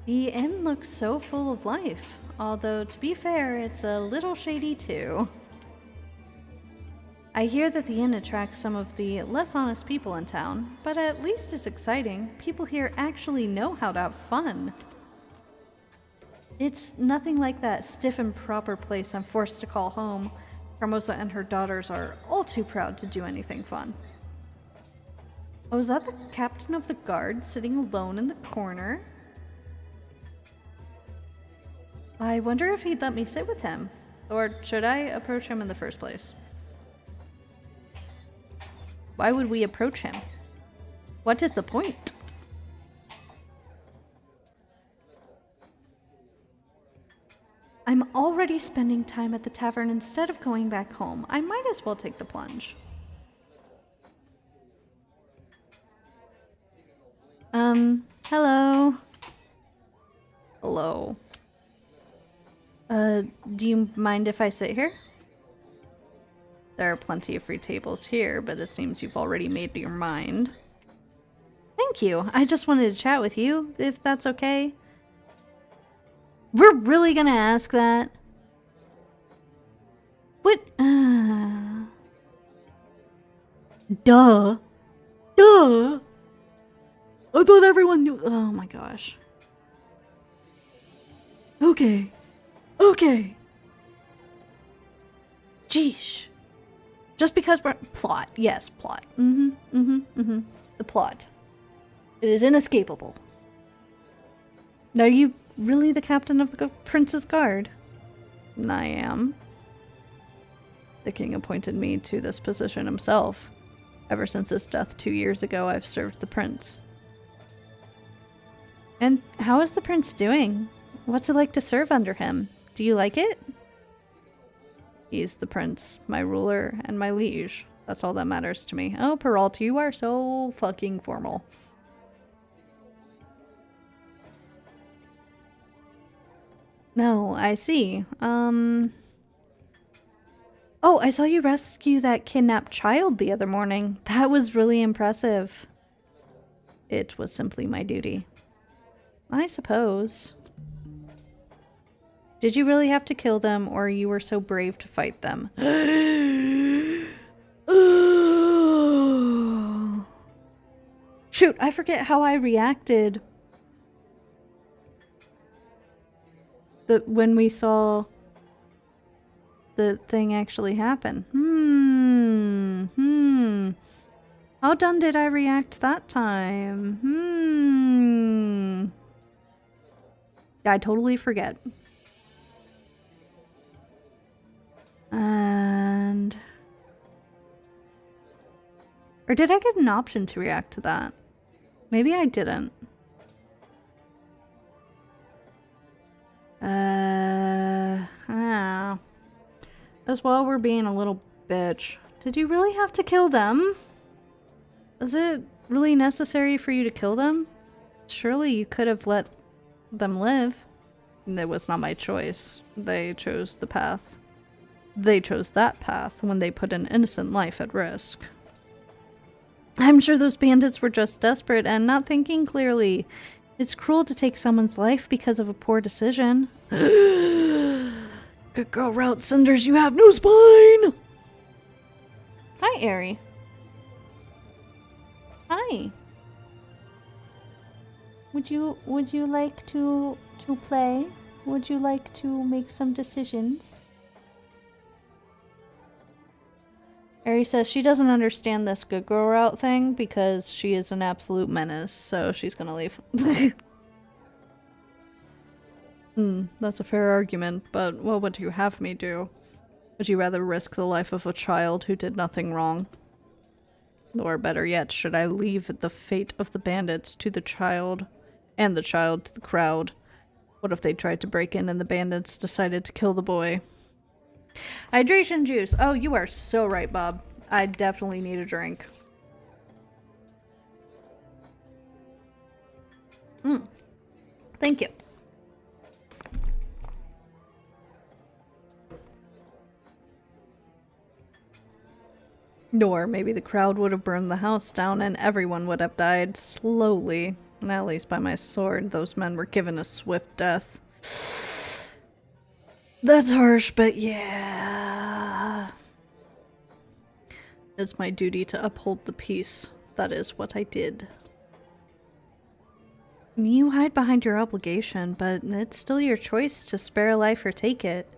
The inn looks so full of life, although to be fair, it's a little shady too. I hear that the inn attracts some of the less honest people in town, but at least it's exciting. People here actually know how to have fun. It's nothing like that stiff and proper place I'm forced to call home. Carmosa and her daughters are all too proud to do anything fun. Oh, is that the captain of the guard sitting alone in the corner? I wonder if he'd let me sit with him. Or should I approach him in the first place? Why would we approach him? What is the point? I'm already spending time at the tavern instead of going back home. I might as well take the plunge. Hello. Hello. Do you mind if I sit here? There are plenty of free tables here, but it seems you've already made your mind. Thank you. I just wanted to chat with you, if that's okay. We're really gonna ask that? What? Duh. Duh. I thought everyone knew. Oh my gosh. Okay. Okay. Jeesh. Just because we're... Plot. Yes, plot. The plot. It is inescapable. Are you really the captain of the Prince's Guard? I am. The king appointed me to this position himself. Ever since his death 2 years ago, I've served the prince. And how is the prince doing? What's it like to serve under him? Do you like it? He's the prince, my ruler, and my liege. That's all that matters to me. Oh, Peralta, you are so fucking formal. No, I see. Oh, I saw you rescue that kidnapped child the other morning. That was really impressive. It was simply my duty. I suppose. Did you really have to kill them, or you were so brave to fight them? Shoot, I forget how I reacted. When we saw the thing actually happen. How done did I react that time? I totally forget. And... Or did I get an option to react to that? Maybe I didn't. I don't know. As well, we're being a little bitch. Did you really have to kill them? Was it really necessary for you to kill them? Surely you could have let them live. It was not my choice. They chose the path. They chose that path when they put an innocent life at risk. I'm sure those bandits were just desperate and not thinking clearly. It's cruel to take someone's life because of a poor decision. Good girl, I Cinders, you have no spine! Hi, Aerie. Hi. Would you like to play? Would you like to make some decisions? Aerie says she doesn't understand this good girl route thing because she is an absolute menace, so she's gonna leave. That's a fair argument, but what would you have me do? Would you rather risk the life of a child who did nothing wrong? Or better yet, should I leave the fate of the bandits to the child And the child to the crowd. What if they tried to break in and the bandits decided to kill the boy? Hydration juice. Oh, you are so right, Bob. I definitely need a drink. Thank you. Or maybe the crowd would have burned the house down and everyone would have died slowly. At least by my sword, those men were given a swift death. That's harsh, but yeah. It's my duty to uphold the peace. That is what I did. You hide behind your obligation, but it's still your choice to spare a life or take it.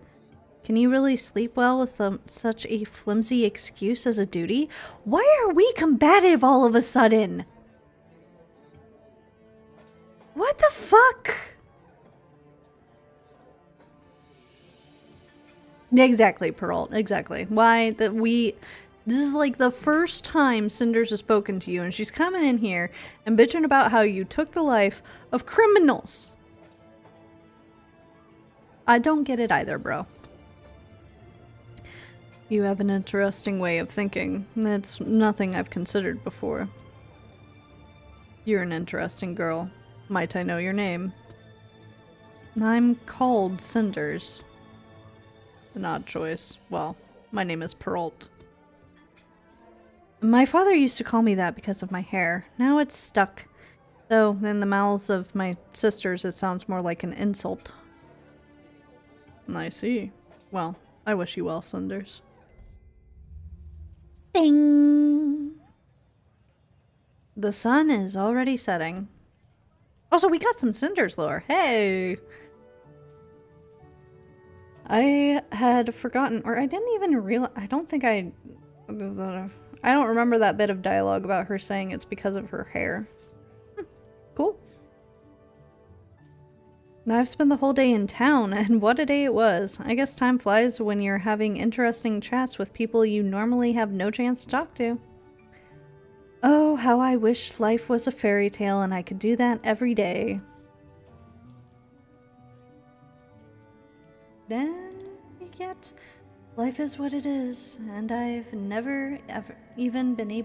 Can you really sleep well with such a flimsy excuse as a duty? Why are we combative all of a sudden? What the fuck? Exactly, Peralt. Exactly. Why that we... This is like the first time Cinders has spoken to you, and she's coming in here and bitching about how you took the life of criminals. I don't get it either, bro. You have an interesting way of thinking. It's nothing I've considered before. You're an interesting girl. Might I know your name? I'm called Cinders. An odd choice. Well, my name is Peralt. My father used to call me that because of my hair. Now it's stuck. Though, in the mouths of my sisters, it sounds more like an insult. I see. Well, I wish you well, Cinders. Ding! The sun is already setting. Also, we got some Cinders lore. Hey! I had forgotten, or I didn't even realize, I don't remember that bit of dialogue about her saying it's because of her hair. Cool. I've spent the whole day in town, and what a day it was. I guess time flies when you're having interesting chats with people you normally have no chance to talk to. Oh, how I wish life was a fairy tale and I could do that every day. Yet, life is what it is, and I've never ever even been able